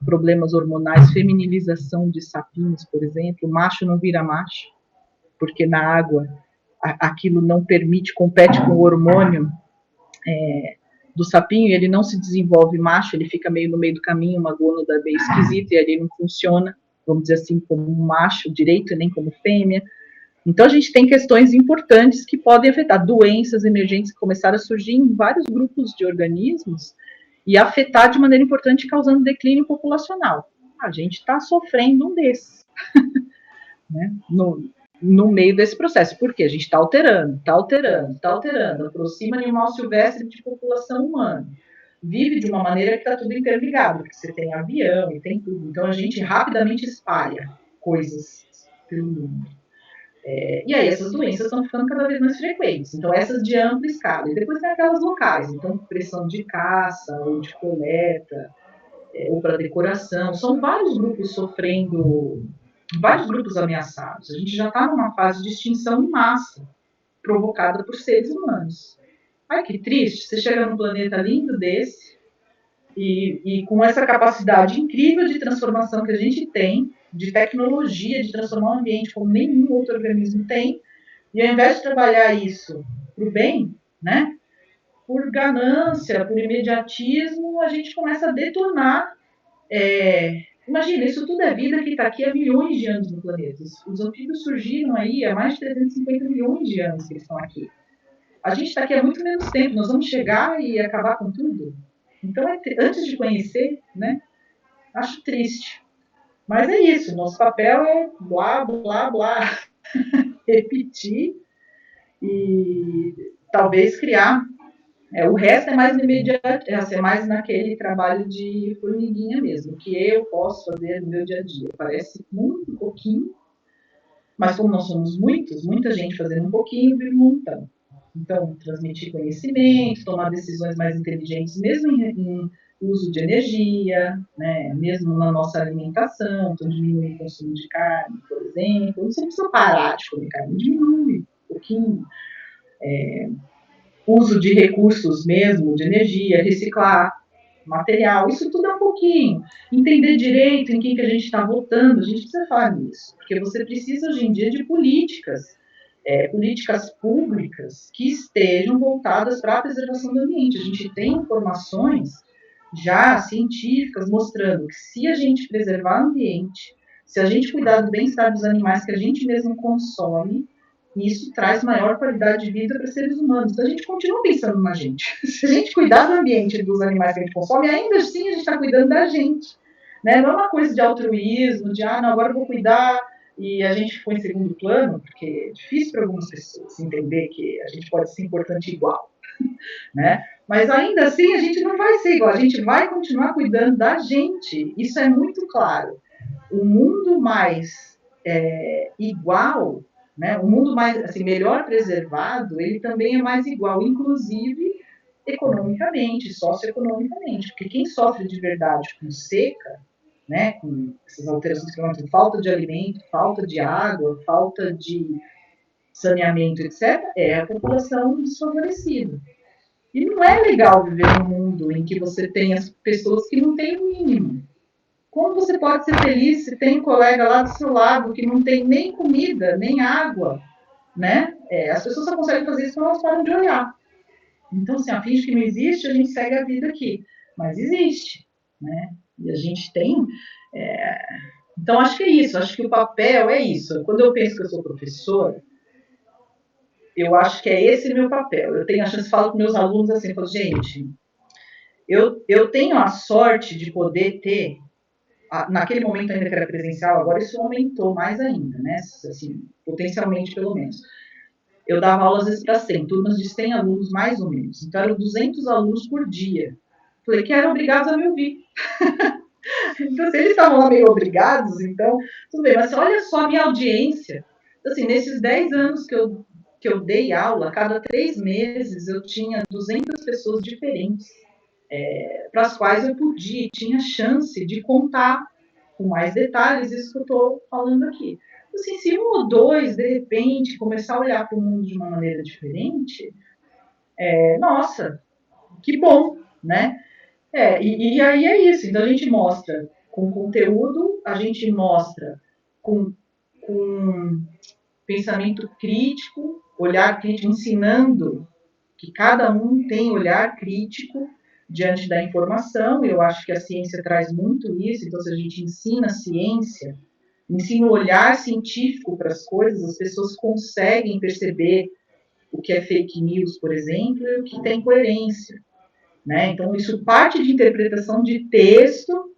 problemas hormonais, feminilização de sapinhos, por exemplo, o macho não vira macho, porque na água aquilo não permite, compete com o hormônio do sapinho, ele não se desenvolve macho, ele fica meio no meio do caminho, uma gônada bem esquisita, e ali não funciona, vamos dizer assim, como um macho direito, nem como fêmea. Então, a gente tem questões importantes que podem afetar doenças emergentes que começaram a surgir em vários grupos de organismos e afetar de maneira importante, causando declínio populacional. A gente está sofrendo um desses, né? No meio desse processo. Por quê? A gente está alterando, aproxima animal silvestre de população humana. Vive de uma maneira que está tudo interligado, porque você tem avião e tem tudo. Então, a gente rapidamente espalha coisas pelo mundo. E aí essas doenças estão ficando cada vez mais frequentes. Então, essas de ampla escala. E depois tem aquelas locais. Então, pressão de caça ou de coleta. ou para decoração. São vários grupos sofrendo, vários grupos ameaçados. A gente já está numa fase de extinção em massa, provocada por seres humanos. Ai, que triste, você chega num planeta lindo desse, e com essa capacidade incrível de transformação que a gente tem, de tecnologia, de transformar o ambiente como nenhum outro organismo tem, e ao invés de trabalhar isso para o bem, né, por ganância, por imediatismo, a gente começa a detonar. Imagina, isso tudo é vida que está aqui há milhões de anos no planeta. Os anfíbios surgiram aí há mais de 350 milhões de anos que eles estão aqui. A gente está aqui há muito menos tempo, nós vamos chegar e acabar com tudo. Então, antes de conhecer, né, acho triste. Mas é isso, nosso papel é blá, blá, blá, repetir e talvez criar. O resto é mais imediato, é mais naquele trabalho de formiguinha mesmo, que eu posso fazer no meu dia a dia. Parece muito pouquinho, mas como nós somos muitos, muita gente fazendo um pouquinho, vira um montão. Então, transmitir conhecimento, tomar decisões mais inteligentes, mesmo em uso de energia, né? Mesmo na nossa alimentação, então diminuir o consumo de carne, por exemplo. Você não precisa parar de comer carne, diminui um pouquinho. Uso de recursos mesmo, de energia, reciclar material, isso tudo é um pouquinho. Entender direito em quem que a gente está votando, a gente precisa falar nisso, porque você precisa hoje em dia de políticas públicas que estejam voltadas para a preservação do ambiente. A gente tem informações já científicas mostrando que se a gente preservar o ambiente, se a gente cuidar do bem-estar dos animais que a gente mesmo consome, isso traz maior qualidade de vida para seres humanos. Então a gente continua pensando na gente. Se a gente cuidar do ambiente e dos animais que a gente consome, ainda assim a gente está cuidando da gente. Né? Não é uma coisa de altruísmo, de não, agora eu vou cuidar e a gente ficou em segundo plano, porque é difícil para algumas pessoas entender que a gente pode ser importante igual. Né? Mas ainda assim a gente não vai ser igual, a gente vai continuar cuidando da gente. Isso é muito claro. O mundo mais igual, né? O mundo mais assim, melhor preservado, ele também é mais igual, inclusive economicamente, socioeconomicamente, porque quem sofre de verdade com seca, né, com essas alterações climáticas, falta de alimento, falta de água, falta de saneamento, etc., é a população desfavorecida. E não é legal viver num mundo em que você tem as pessoas que não têm o mínimo. Como você pode ser feliz se tem um colega lá do seu lado que não tem nem comida, nem água, né? As pessoas só conseguem fazer isso quando elas param de olhar. Então, assim, a finge que não existe, a gente segue a vida aqui. Mas existe, né? E a gente tem... Então, acho que é isso. Acho que o papel é isso. Quando eu penso que eu sou professora, eu acho que é esse meu papel. Eu tenho a chance de falar com meus alunos assim, falo, gente, eu tenho a sorte de poder ter, naquele momento ainda que era presencial, agora isso aumentou mais ainda, né? Assim, potencialmente, pelo menos. Eu dava aulas às vezes para 100, turmas de 100 alunos, mais ou menos. Então, eram 200 alunos por dia. Falei que eram obrigados a me ouvir. Então, se eles estavam lá meio obrigados, então, tudo bem. Mas olha só a minha audiência. Assim, nesses 10 anos que eu dei aula, a cada 3 meses eu tinha 200 pessoas diferentes, para as quais eu podia, tinha chance de contar com mais detalhes isso que eu estou falando aqui. Assim, se um ou dois, de repente, começar a olhar para o mundo de uma maneira diferente, nossa, que bom, né? E aí é isso. Então a gente mostra com conteúdo, a gente mostra com pensamento crítico, olhar crítico, ensinando que cada um tem olhar crítico diante da informação. Eu acho que a ciência traz muito isso. Então, se a gente ensina a ciência, ensina o olhar científico para as coisas, as pessoas conseguem perceber o que é fake news, por exemplo, e o que tem coerência. Né? Então, isso parte de interpretação de texto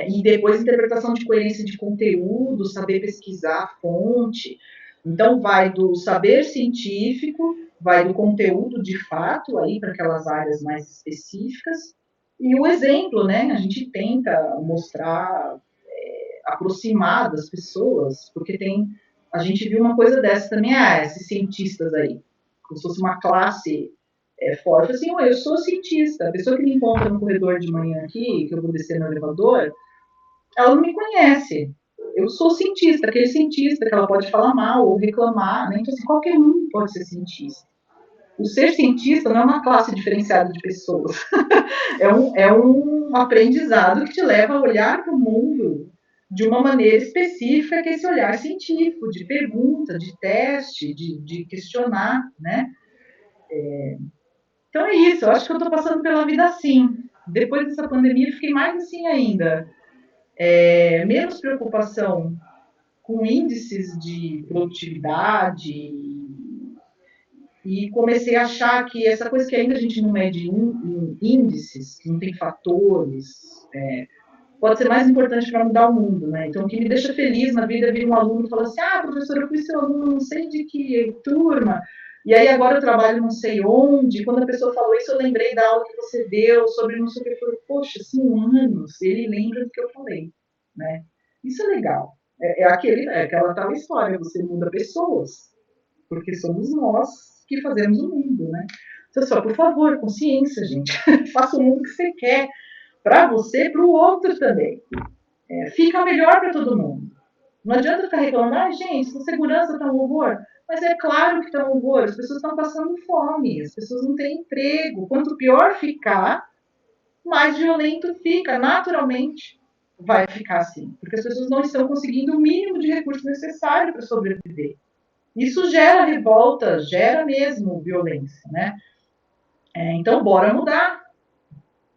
e depois interpretação de coerência de conteúdo, saber pesquisar a fonte. Então, vai do saber científico, vai do conteúdo de fato, aí para aquelas áreas mais específicas, e o exemplo, né? A gente tenta mostrar, aproximar das pessoas, porque a gente viu uma coisa dessa também, esses cientistas aí, como se fosse uma classe é forte. Assim, eu sou cientista. A pessoa que me encontra no corredor de manhã aqui, que eu vou descer no elevador, ela não me conhece. Eu sou cientista, aquele cientista que ela pode falar mal ou reclamar, né? Então, assim, qualquer um pode ser cientista. O ser cientista não é uma classe diferenciada de pessoas. É um aprendizado que te leva a olhar para o mundo de uma maneira específica, que é esse olhar científico, de pergunta, de teste, de questionar, né? Então é isso, eu acho que eu estou passando pela vida assim. Depois dessa pandemia, eu fiquei mais assim ainda. Menos preocupação com índices de produtividade e comecei a achar que essa coisa que ainda a gente não mede em índices, que não tem fatores, pode ser mais importante para mudar o mundo, né? Então, o que me deixa feliz na vida é vir um aluno e falar assim, professor, eu fui seu aluno, não sei de que turma, e aí agora eu trabalho não sei onde. Quando a pessoa falou isso, eu lembrei da aula que você deu sobre não sei o que. Eu falei, poxa, são anos, ele lembra do que eu falei, né? Isso é legal. Aquela tal história, você muda pessoas, porque somos nós que fazemos o mundo, né? Então, só, por favor, consciência, gente. Faça o mundo que você quer, para você e para o outro também. Fica melhor para todo mundo. Não adianta ficar reclamando, gente, a segurança está um horror. Mas é claro que está um horror, as pessoas estão passando fome, as pessoas não têm emprego. Quanto pior ficar, mais violento fica, naturalmente vai ficar assim, porque as pessoas não estão conseguindo o mínimo de recursos necessário para sobreviver. Isso gera revolta, gera mesmo violência, né? Então, bora mudar,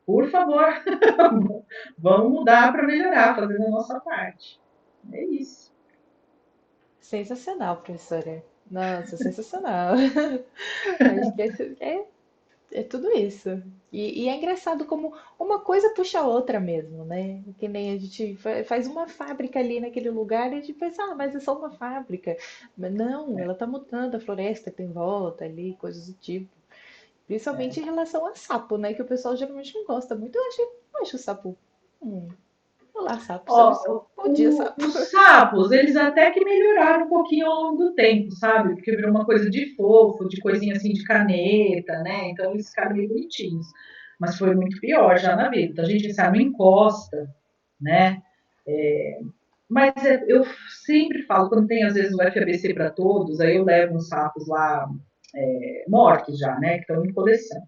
por favor. Vamos mudar para melhorar, fazendo a nossa parte. É isso. Sensacional, professora. Nossa, sensacional. Acho que é tudo isso. E é engraçado como uma coisa puxa a outra mesmo, né? Que nem a gente faz uma fábrica ali naquele lugar e a gente pensa, mas é só uma fábrica. Mas não, ela tá mudando a floresta que tem em volta ali, coisas do tipo. Principalmente em relação a sapo, né? Que o pessoal geralmente não gosta muito. Eu acho o sapo. Hum, olá, sapo. Ó, Bom dia, sapo. os sapos, eles até que melhoraram um pouquinho ao longo do tempo, sabe? Porque virou uma coisa de fofo, de coisinha assim de caneta, né? Então eles ficaram meio bonitinhos. Mas foi muito pior já na vida. Então a gente sabe, não encosta, né? Mas eu sempre falo, quando tem às vezes o FABC para todos, aí eu levo uns sapos lá mortos já, né? Que estão em coleção.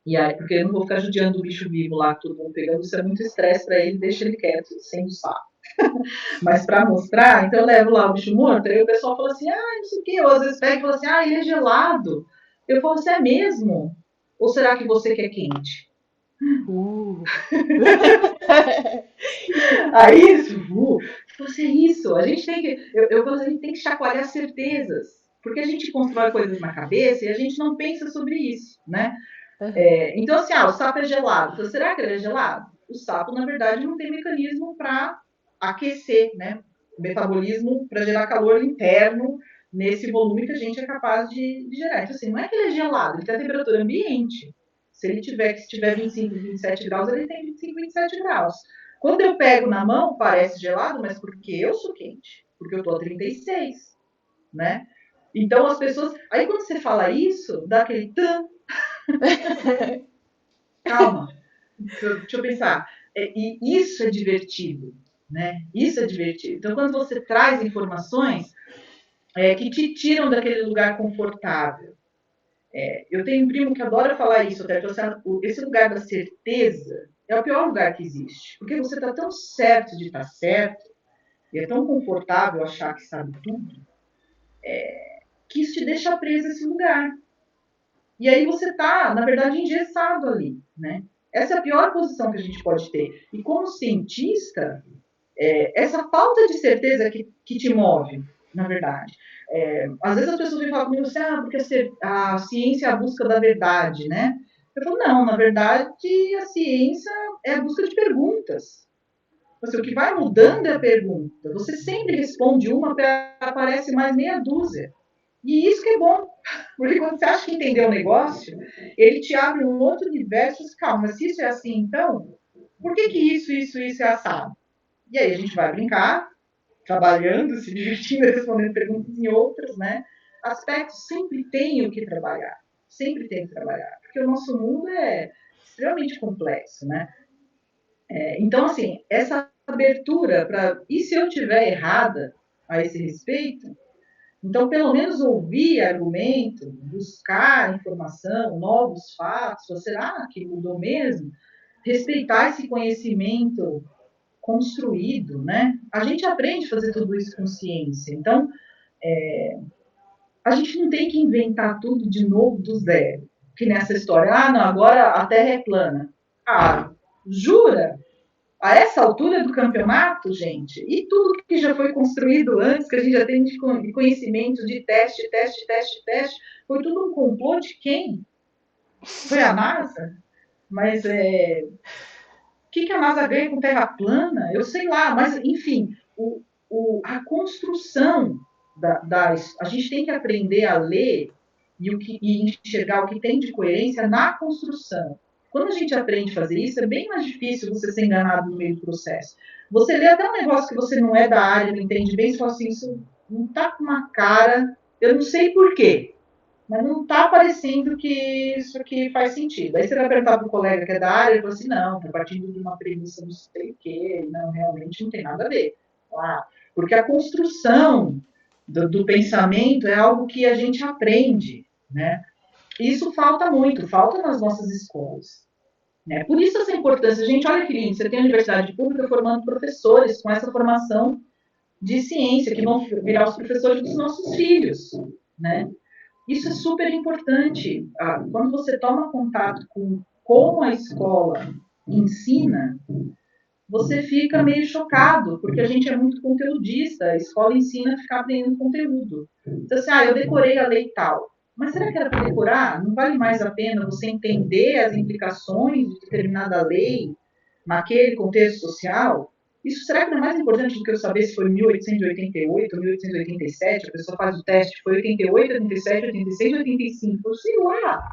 E aí, porque eu não vou ficar judiando o bicho vivo lá, todo mundo pegando, isso é muito estresse para ele, deixa ele quieto, sendo sapo. Mas para mostrar, então eu levo lá o bicho morto, aí o pessoal fala assim, não sei o quê, ou às vezes pega e fala assim, ele é gelado. Eu falo, você é mesmo? Ou será que você quer quente? Uh. Aí, você é isso, a gente tem que, eu falo, a gente tem que chacoalhar certezas, porque a gente constrói coisas na cabeça e a gente não pensa sobre isso, né? Então, assim, o sapo é gelado. Então, será que ele é gelado? O sapo, na verdade, não tem mecanismo para aquecer, né? O metabolismo para gerar calor interno nesse volume que a gente é capaz de gerar. Então, assim, não é que ele é gelado, ele tem a temperatura ambiente. Se tiver 25, 27 graus, ele tem 25, 27 graus. Quando eu pego na mão, parece gelado, mas porque eu sou quente, porque eu estou a 36, né? Então, as pessoas. Aí, quando você fala isso, dá aquele tan, calma, deixa eu pensar. E isso é divertido, né? Isso é divertido. Então, quando você traz informações que te tiram daquele lugar confortável. Eu tenho um primo que adora falar isso, até esse lugar da certeza é o pior lugar que existe, porque você está tão certo de estar certo, e é tão confortável achar que sabe tudo, que isso te deixa preso a esse lugar. E aí você está, na verdade, engessado ali, né? Essa é a pior posição que a gente pode ter. E como cientista, essa falta de certeza que te move, na verdade. Às vezes as pessoas vêm falar comigo assim, porque a ciência é a busca da verdade, né? Eu falo, não, na verdade, a ciência é a busca de perguntas. O que vai mudando é a pergunta. Você sempre responde uma, aparece mais meia dúzia. E isso que é bom, porque quando você acha que entendeu o negócio, ele te abre um outro universo. Calma, se isso é assim, então, por que isso é assado? E aí a gente vai brincar, trabalhando, se divertindo, respondendo perguntas em outras, né? Aspectos sempre tem o que trabalhar. sempre tem que trabalhar, porque o nosso mundo é extremamente complexo, né? Então, assim, essa abertura para, e se eu tiver errada a esse respeito, então, pelo menos ouvir argumento, buscar informação, novos fatos, será que mudou mesmo? Respeitar esse conhecimento construído, né? A gente aprende a fazer tudo isso com ciência. Então, a gente não tem que inventar tudo de novo do zero. Que nessa história, não, agora a Terra é plana. Jura? A essa altura do campeonato, gente, e tudo que já foi construído antes, que a gente já tem de conhecimento de teste, foi tudo um complô de quem? Foi a NASA? Mas o que a NASA ganha com Terra plana? Eu sei lá, mas enfim, a construção a gente tem que aprender a ler e enxergar o que tem de coerência na construção. Quando a gente aprende a fazer isso, é bem mais difícil você ser enganado no meio do processo. Você lê até um negócio que você não é da área, não entende bem, você fala assim, isso não está com uma cara, eu não sei por quê, mas não está parecendo que isso aqui faz sentido. Aí você vai perguntar para o colega que é da área, ele fala assim, não, está partindo de uma premissa não sei o quê, não, realmente não tem nada a ver. Porque a construção do pensamento é algo que a gente aprende, né? Isso falta muito, falta nas nossas escolas. Né? Por isso essa importância. Gente, olha que lindo, você tem a universidade pública formando professores com essa formação de ciência, que vão virar os professores dos nossos filhos, né? Isso é super importante. Quando você toma contato com como a escola ensina, você fica meio chocado, porque a gente é muito conteudista, a escola ensina a ficar aprendendo conteúdo. Então, assim, eu decorei a lei tal. Mas será que era para decorar? Não vale mais a pena você entender as implicações de determinada lei naquele contexto social? Isso será que não é mais importante do que eu saber se foi 1888 ou 1887? A pessoa faz o teste, foi 88, 87, 86, 85. Sei lá.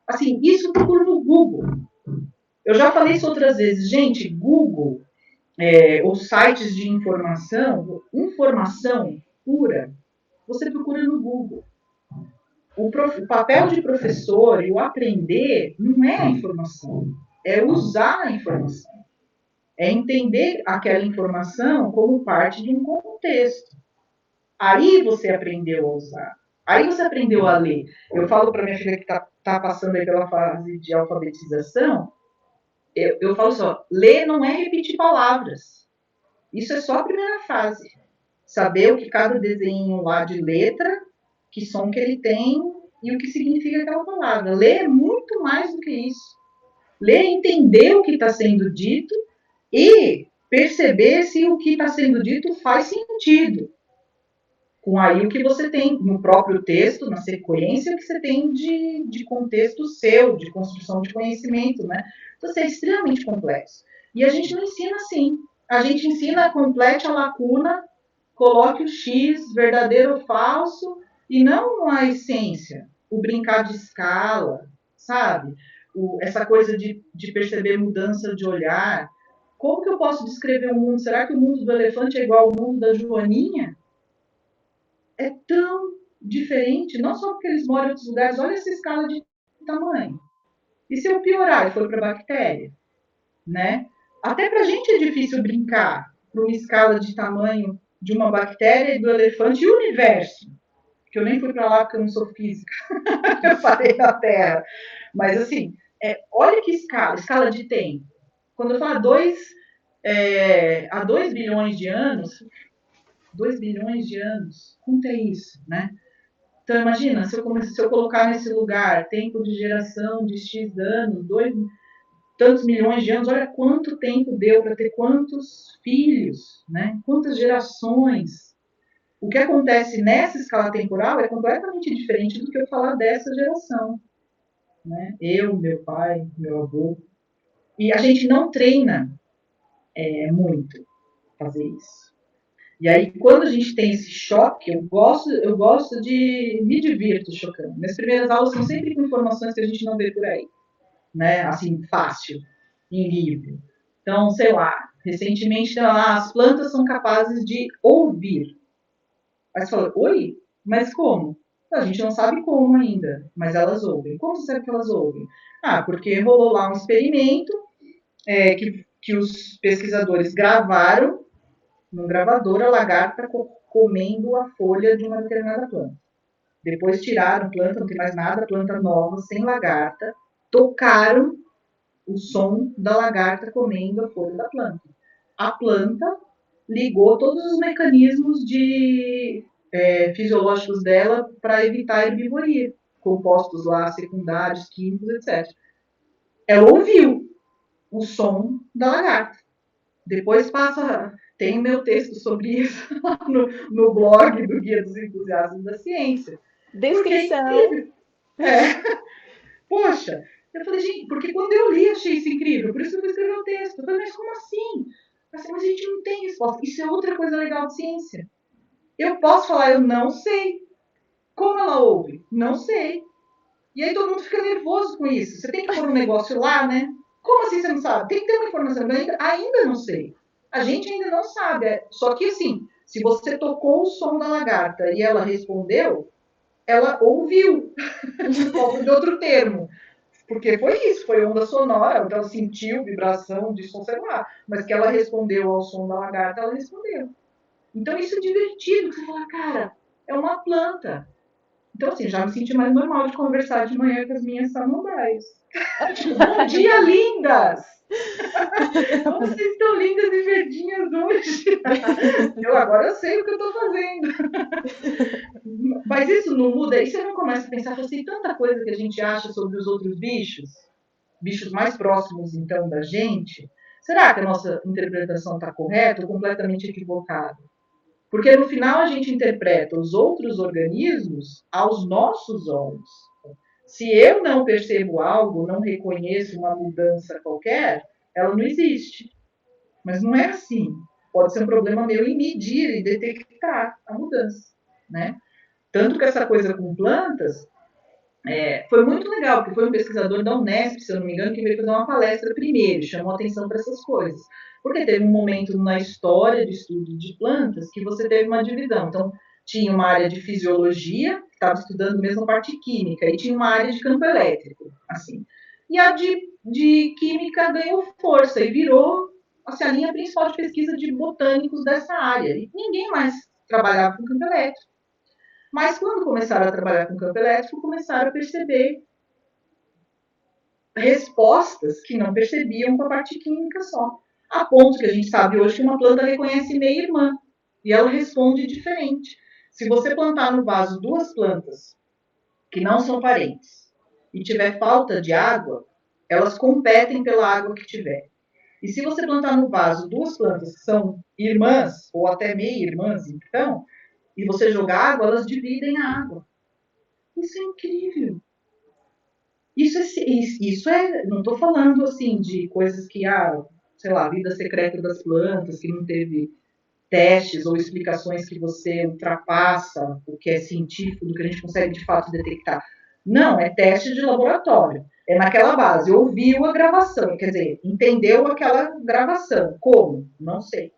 Assim, isso procura no Google. Eu já falei isso outras vezes. Gente, Google, os sites de informação pura, você procura no Google. O papel de professor e o aprender não é a informação, é usar a informação. É entender aquela informação como parte de um contexto. Aí você aprendeu a usar. Aí você aprendeu a ler. Eu falo para minha filha que está passando aí pela fase de alfabetização, eu falo só, ler não é repetir palavras. Isso é só a primeira fase. Saber o que cada desenho lá de letra, que som que ele tem e o que significa aquela palavra. Ler é muito mais do que isso. Ler é entender o que está sendo dito e perceber se o que está sendo dito faz sentido. Com aí o que você tem no próprio texto, na sequência, o que você tem de contexto seu, de construção de conhecimento, né? Então, isso é extremamente complexo. E a gente não ensina assim. A gente ensina, complete a lacuna, coloque o X, verdadeiro ou falso, e não a essência, o brincar de escala, sabe? Essa coisa de perceber mudança de olhar. Como que eu posso descrever o mundo? Será que o mundo do elefante é igual ao mundo da Joaninha? É tão diferente, não só porque eles moram em outros lugares, olha essa escala de tamanho. E se eu piorar e for para a bactéria? Né? Até para a gente é difícil brincar para uma escala de tamanho de uma bactéria e do elefante e o universo. Que eu nem fui para lá porque eu não sou física. Eu parei na Terra. Mas, assim, olha que escala de tempo. Quando eu falo há 2 bilhões de anos, 2 bilhões de anos, quanto é isso, né? Então, imagina, se eu colocar nesse lugar tempo de geração de X anos, tantos milhões de anos, olha quanto tempo deu para ter quantos filhos, né? Quantas gerações. O que acontece nessa escala temporal é completamente diferente do que eu falar dessa geração. Né? Eu, meu pai, meu avô. E a gente não treina muito fazer isso. E aí, quando a gente tem esse choque, eu gosto de me divirto chocando. Minhas primeiras aulas são sempre com informações que a gente não vê por aí, né? Assim, fácil, em livro. Então, sei lá, recentemente as plantas são capazes de ouvir. Aí você fala, oi? Mas como? A gente não sabe como ainda, mas elas ouvem. Como você sabe que elas ouvem? Ah, porque rolou lá um experimento que os pesquisadores gravaram no gravador a lagarta comendo a folha de uma determinada planta. Depois tiraram a planta, não tem mais nada, planta nova, sem lagarta, tocaram o som da lagarta comendo a folha da planta. A planta ligou todos os mecanismos fisiológicos dela para evitar herbivoria, compostos lá secundários, químicos, etc. Ela ouviu o som da lagarta. Depois tem o meu texto sobre isso lá no blog do Guia dos Entusiastas da Ciência. Porque é Descrição. incrível. É. Poxa, eu falei, gente, porque quando eu li, achei isso incrível, por isso que eu fui escrever o texto. Eu falei, mas como assim? Mas a gente não tem resposta. Isso é outra coisa legal de ciência. Eu posso falar, eu não sei. Como ela ouve? Não sei. E aí todo mundo fica nervoso com isso. Você tem que pôr um negócio lá, né? Como assim você não sabe? Tem que ter uma informação. Ainda não sei. A gente ainda não sabe. Só que assim, se você tocou o som da lagarta e ela respondeu, ela ouviu. Falta de outro termo. Porque foi isso, foi onda sonora, então ela sentiu vibração de som, sei lá, mas que ela respondeu ao som da lagarta, ela respondeu. Então isso é divertido, você fala, cara, é uma planta. Então, assim, já me senti mais normal de conversar de manhã com as minhas samambaias. Tipo, bom dia, lindas! Como vocês estão lindas e verdinhas hoje? Agora eu sei o que eu estou fazendo. Mas isso não muda, aí você não começa a pensar, tem tanta coisa que a gente acha sobre os outros bichos mais próximos, então, da gente. Será que a nossa interpretação está correta ou completamente equivocada? Porque no final a gente interpreta os outros organismos aos nossos olhos. Se eu não percebo algo, não reconheço uma mudança qualquer, ela não existe. Mas não é assim. Pode ser um problema meu em medir e detectar a mudança, né? Tanto que essa coisa com plantas foi muito legal, porque foi um pesquisador da Unesp, se eu não me engano, que veio fazer uma palestra primeiro, chamou atenção para essas coisas. Porque teve um momento na história de estudo de plantas que você teve uma divisão. Então, tinha uma área de fisiologia, que estava estudando mesmo a parte química, e tinha uma área de campo elétrico, assim. E a de química ganhou força e virou assim, a linha principal de pesquisa de botânicos dessa área. E ninguém mais trabalhava com campo elétrico. Mas quando começaram a trabalhar com campo elétrico, começaram a perceber respostas que não percebiam com a parte química só. A ponto que a gente sabe hoje que uma planta reconhece meia-irmã e ela responde diferente. Se você plantar no vaso duas plantas que não são parentes e tiver falta de água, elas competem pela água que tiver. E se você plantar no vaso duas plantas que são irmãs ou até meia-irmãs, então, e você jogar água, elas dividem a água. Isso é incrível. Não estou falando assim de coisas que, sei lá, a vida secreta das plantas, que não teve testes ou explicações que você ultrapassa o que é científico, do que a gente consegue de fato detectar. Não, é teste de laboratório. É naquela base, ouviu a gravação, quer dizer, entendeu aquela gravação. Como? Não sei.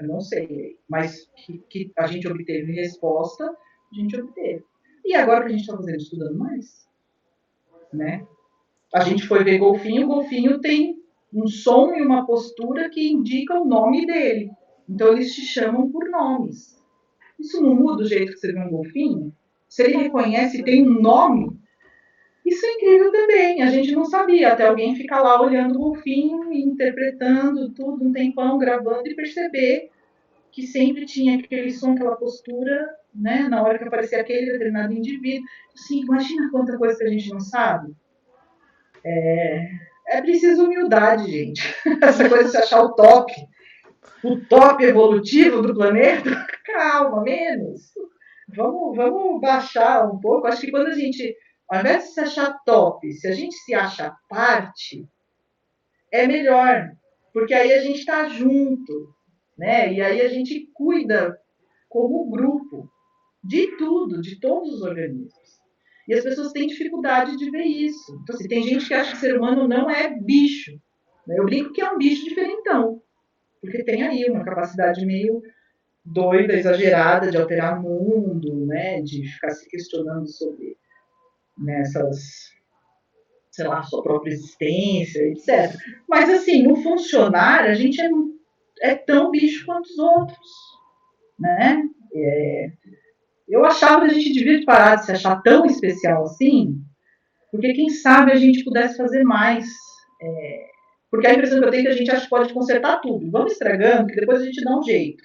Não sei. Mas que a gente obteve resposta, a gente obteve. E agora que a gente está fazendo, estudando mais, né? A gente foi ver golfinho, o golfinho tem um som e uma postura que indica o nome dele. Então eles te chamam por nomes. Isso não muda o jeito que você vê um golfinho? Se ele reconhece e tem um nome, isso é incrível também. A gente não sabia, até alguém ficar lá olhando o golfinho e interpretando tudo um tempão, gravando e perceber que sempre tinha aquele som, aquela postura, né, na hora que aparecia aquele determinado indivíduo. Assim, imagina quanta coisa que a gente não sabe. É preciso humildade, gente. Essa coisa de se achar o top evolutivo do planeta, calma, menos. Vamos baixar um pouco. Acho que quando a gente, ao invés de se achar top, se a gente se acha parte, é melhor, porque aí a gente está junto, né? E aí a gente cuida como grupo de tudo, de todos os organismos. E as pessoas têm dificuldade de ver isso. Então, assim, tem gente que acha que o ser humano não é bicho. Né? Eu brinco que é um bicho diferentão, porque tem aí uma capacidade meio doida, exagerada de alterar o mundo, né, de ficar se questionando sobre nessas, sei lá, sua própria existência, etc. Mas, assim, no funcionar, a gente é tão bicho quanto os outros, né? Eu achava que a gente devia parar de se achar tão especial assim, porque quem sabe a gente pudesse fazer mais. Porque a impressão que eu tenho é que a gente acha que pode consertar tudo. Vamos estragando, que depois a gente dá um jeito.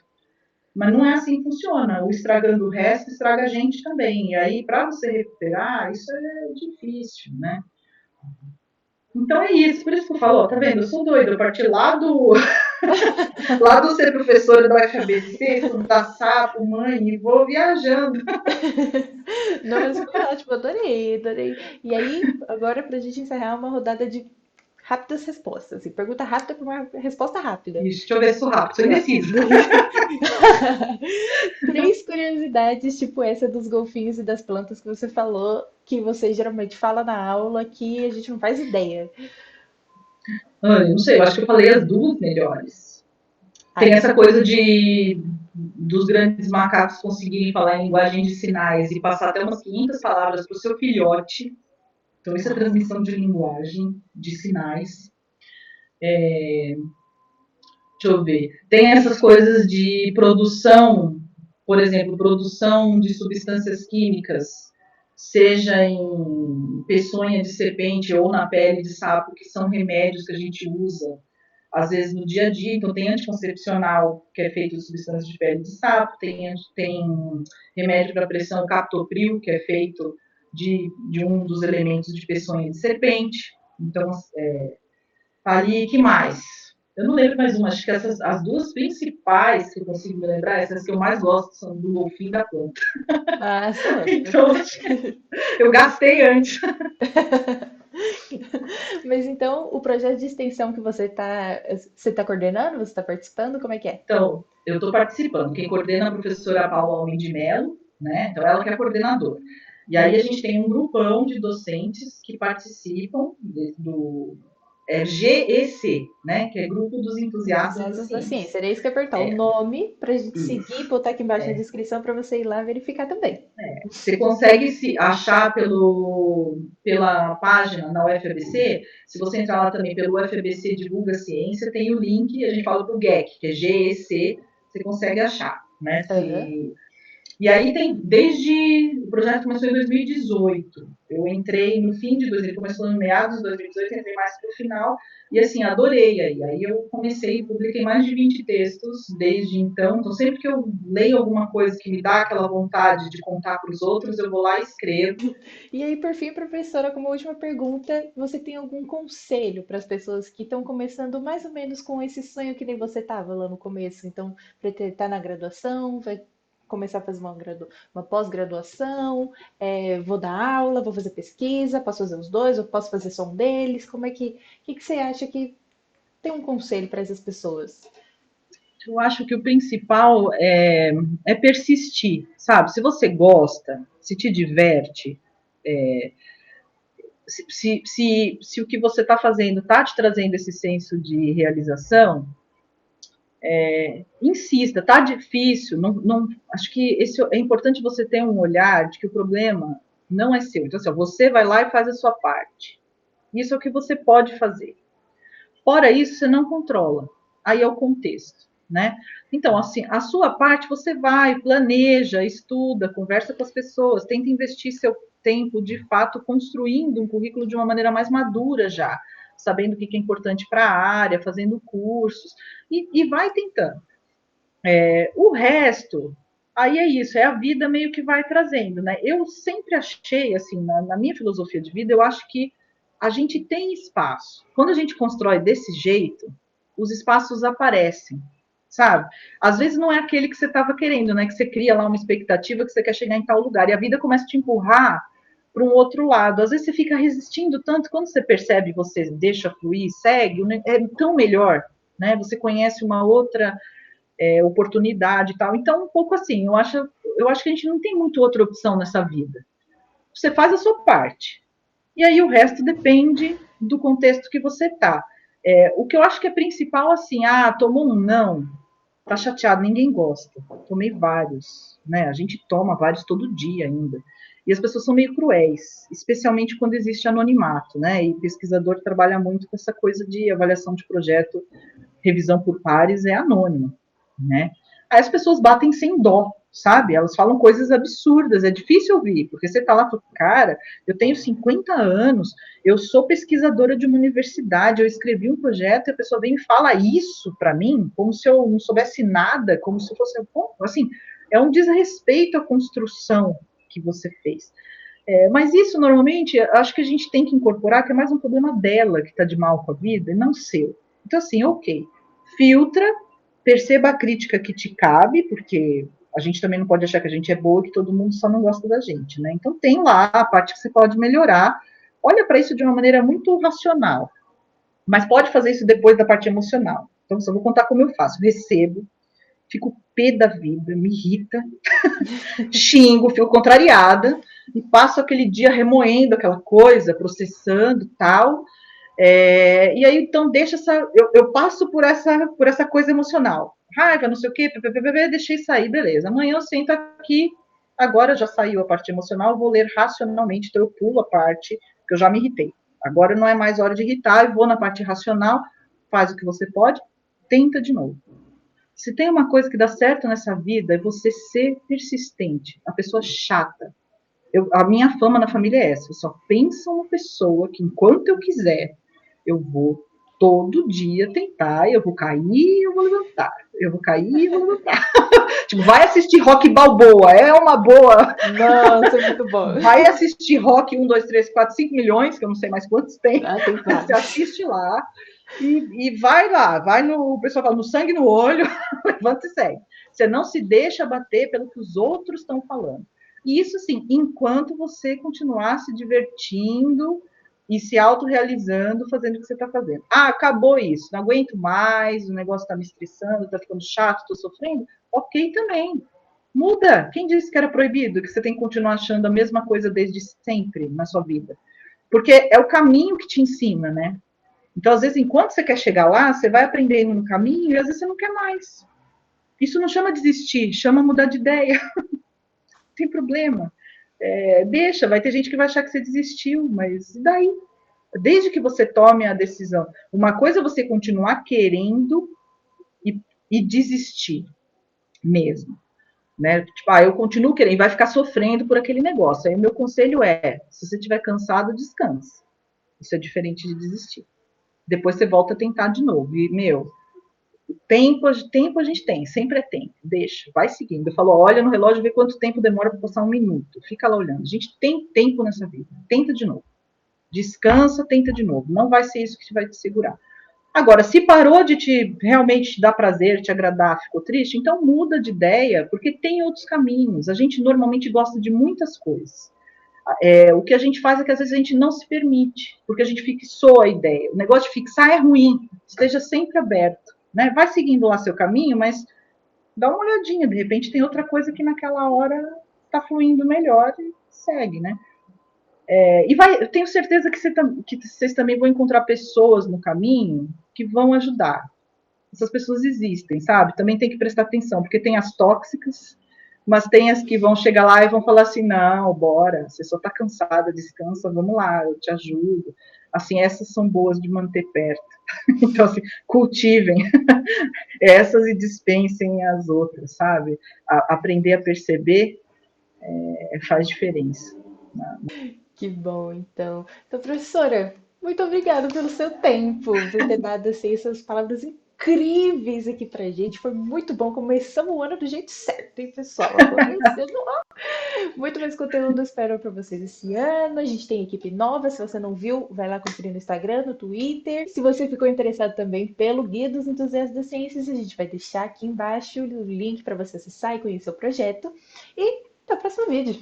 Mas não é assim que funciona. O estragando o resto estraga a gente também. E aí, para você recuperar, isso é difícil, né? Então é isso, por isso que eu falo, tá vendo? Eu sou doida, eu parti lá do ser professora da UFABC, estudar sapo, mãe, e vou viajando. Não, mas foi ótimo, adorei, adorei. E aí, agora pra gente encerrar uma rodada de rápidas respostas. E pergunta rápida para uma resposta rápida. Ixi, deixa eu ver se sou rápido, sou indecisa. Três curiosidades, tipo essa dos golfinhos e das plantas que você falou, que você geralmente fala na aula, que a gente não faz ideia. Eu não sei, eu acho que eu falei as duas melhores. Ah, Tem então essa coisa dos grandes macacos conseguirem falar em linguagem de sinais e passar até umas 500 palavras para o seu filhote. Então, isso é transmissão de linguagem, de sinais. Deixa eu ver. Tem essas coisas de produção, por exemplo, produção de substâncias químicas, seja em peçonha de serpente ou na pele de sapo, que são remédios que a gente usa, às vezes, no dia a dia. Então, tem anticoncepcional, que é feito de substâncias de pele de sapo, tem remédio para pressão captopril, que é feito de um dos elementos de peçonha de serpente. Então, tá ali, que mais? Eu não lembro mais uma, acho que as duas principais que eu consigo me lembrar, essas que eu mais gosto, são do golfinho e da planta. ah, são ótimas. Então, eu gastei antes. Mas então, o projeto de extensão que você tá coordenando, você está participando, como é que é? Então, eu estou participando. Quem coordena é a professora Paula Almeida de Mello, né? Então, ela que é a coordenadora. E aí a gente tem um grupão de docentes que participam do GEC, né? Que é Grupo dos Entusiastas da Entusiastas da Ciência. ciência. Era isso que eu ia perguntar. O nome para a gente seguir e Isso. botar aqui embaixo na descrição para você ir lá verificar também. Você consegue se achar pela página na UFABC. Se você entrar lá também pelo UFABC Divulga Ciência, tem o link, a gente fala para o GEC, que é GEC, você consegue achar. Né? Aham. E aí tem, desde o projeto começou em 2018. Eu entrei no fim de 2018, começou no meados de 2018, entrei mais para o final, e assim, adorei aí. Aí eu comecei, publiquei mais de 20 textos desde então. Então, sempre que eu leio alguma coisa que me dá aquela vontade de contar para os outros, eu vou lá e escrevo. E aí, por fim, professora, como última pergunta, você tem algum conselho para as pessoas que estão começando mais ou menos com esse sonho que nem você estava lá no começo? Então, estar na graduação, vai começar a fazer uma pós-graduação, vou dar aula, vou fazer pesquisa, posso fazer os dois, ou posso fazer só um deles? Como é que você acha que tem um conselho para essas pessoas? Eu acho que o principal é persistir, sabe? Se você gosta, se te diverte, se o que você está fazendo está te trazendo esse senso de realização, insista, está difícil. Acho que é importante você ter um olhar de que o problema não é seu. Então, assim, você vai lá e faz a sua parte. Isso é o que você pode fazer. Fora isso, você não controla. Aí é o contexto, né? Então, assim, a sua parte você vai, planeja, estuda, conversa com as pessoas, tenta investir seu tempo, de fato, construindo um currículo de uma maneira mais madura já, sabendo o que é importante para a área, fazendo cursos, e vai tentando. O resto, aí é isso, é a vida meio que vai trazendo, né? Eu sempre achei, assim, na minha filosofia de vida, eu acho que a gente tem espaço. Quando a gente constrói desse jeito, os espaços aparecem, sabe? Às vezes não é aquele que você estava querendo, né? Que você cria lá uma expectativa que você quer chegar em tal lugar, e a vida começa a te empurrar para um outro lado. Às vezes você fica resistindo tanto, quando você percebe, você deixa fluir, segue, é tão melhor, né? Você conhece uma outra oportunidade e tal. Então, um pouco assim, eu acho que a gente não tem muito outra opção nessa vida. Você faz a sua parte. E aí o resto depende do contexto que você está. O que eu acho que é principal, assim, tomou um não. Tá chateado, ninguém gosta. Tomei vários, né? A gente toma vários todo dia ainda. E as pessoas são meio cruéis, especialmente quando existe anonimato, né? E pesquisador trabalha muito com essa coisa de avaliação de projeto, revisão por pares é anônima, né? Aí as pessoas batem sem dó, sabe? Elas falam coisas absurdas, é difícil ouvir, porque você tá lá e cara, eu tenho 50 anos, eu sou pesquisadora de uma universidade, eu escrevi um projeto e a pessoa vem e fala isso para mim, como se eu não soubesse nada, como se fosse, assim, é um desrespeito à construção que você fez. Mas isso, normalmente, acho que a gente tem que incorporar que é mais um problema dela que está de mal com a vida e não seu. Então, assim, ok, filtra, perceba a crítica que te cabe, porque a gente também não pode achar que a gente é boa e que todo mundo só não gosta da gente, né? Então, tem lá a parte que você pode melhorar. Olha para isso de uma maneira muito racional, mas pode fazer isso depois da parte emocional. Então, só vou contar como eu faço. Recebo, fico pé da vida, me irrita, xingo, fico contrariada e passo aquele dia remoendo aquela coisa, processando tal. E aí, então, deixa essa. Eu passo por essa coisa emocional. Raiva, não sei o quê, deixei sair, beleza. Amanhã eu sento aqui, agora já saiu a parte emocional, vou ler racionalmente, então eu pulo a parte que eu já me irritei. Agora não é mais hora de irritar, eu vou na parte racional, faz o que você pode, tenta de novo. Se tem uma coisa que dá certo nessa vida, é você ser persistente. A pessoa chata. A minha fama na família é essa. Eu só penso uma pessoa que, enquanto eu quiser, eu vou todo dia tentar, eu vou cair, eu vou levantar. Eu vou cair, eu vou levantar. Tipo, vai assistir Rock Balboa, é uma boa. Nossa, muito bom. Vai assistir Rock 1, 2, 3, 4, 5 milhões, que eu não sei mais quantos tem. Ah, tem Você vários. assiste lá e vai lá, vai no. O pessoal fala, no sangue no olho, levanta e segue. Você não se deixa bater pelo que os outros estão falando. E isso, assim, enquanto você continuar se divertindo e se autorrealizando, fazendo o que você está fazendo. Ah, acabou isso, não aguento mais, o negócio está me estressando, está ficando chato, estou sofrendo. Ok também. Muda. Quem disse que era proibido, que você tem que continuar achando a mesma coisa desde sempre na sua vida? Porque é o caminho que te ensina, né? Então, às vezes, enquanto você quer chegar lá, você vai aprendendo no caminho e às vezes você não quer mais. Isso não chama desistir, chama mudar de ideia. Não tem problema. Deixa, vai ter gente que vai achar que você desistiu, mas e daí? Desde que você tome a decisão. Uma coisa é você continuar querendo e, e desistir mesmo. Né? Tipo, eu continuo querendo, e vai ficar sofrendo por aquele negócio. Aí o meu conselho é, se você estiver cansado, descanse. Isso é diferente de desistir. Depois você volta a tentar de novo. E, tempo a gente tem, sempre é tempo. Deixa, vai seguindo. Eu falo, olha no relógio e vê quanto tempo demora para passar 1 minuto. Fica lá olhando. A gente tem tempo nessa vida. Tenta de novo. Descansa, tenta de novo. Não vai ser isso que vai te segurar. Agora, se parou de realmente te dar prazer, te agradar, ficou triste, então muda de ideia, porque tem outros caminhos. A gente normalmente gosta de muitas coisas. O que a gente faz é que às vezes a gente não se permite, porque a gente fixou a ideia. O negócio de fixar é ruim, esteja sempre aberto. Né? Vai seguindo lá seu caminho, mas dá uma olhadinha, de repente tem outra coisa que naquela hora está fluindo melhor e segue, né? Eu tenho certeza que vocês também vão encontrar pessoas no caminho que vão ajudar. Essas pessoas existem, sabe? Também tem que prestar atenção, porque tem as tóxicas, mas tem as que vão chegar lá e vão falar assim, não, bora, você só tá cansada, descansa, vamos lá, eu te ajudo. Assim, essas são boas de manter perto. Então, assim, cultivem essas e dispensem as outras, sabe? Aprender a perceber faz diferença. Que bom, então. Então, professora, muito obrigada pelo seu tempo, por ter dado assim, essas palavras incríveis aqui pra gente. Foi muito bom. Começamos o ano do jeito certo, hein, pessoal? Agora, muito mais conteúdo espero para vocês esse ano. A gente tem equipe nova. Se você não viu, vai lá conferir no Instagram, no Twitter. Se você ficou interessado também pelo Guia dos Entusiastas das Ciências, a gente vai deixar aqui embaixo o link para você acessar e conhecer o projeto. E até o próximo vídeo.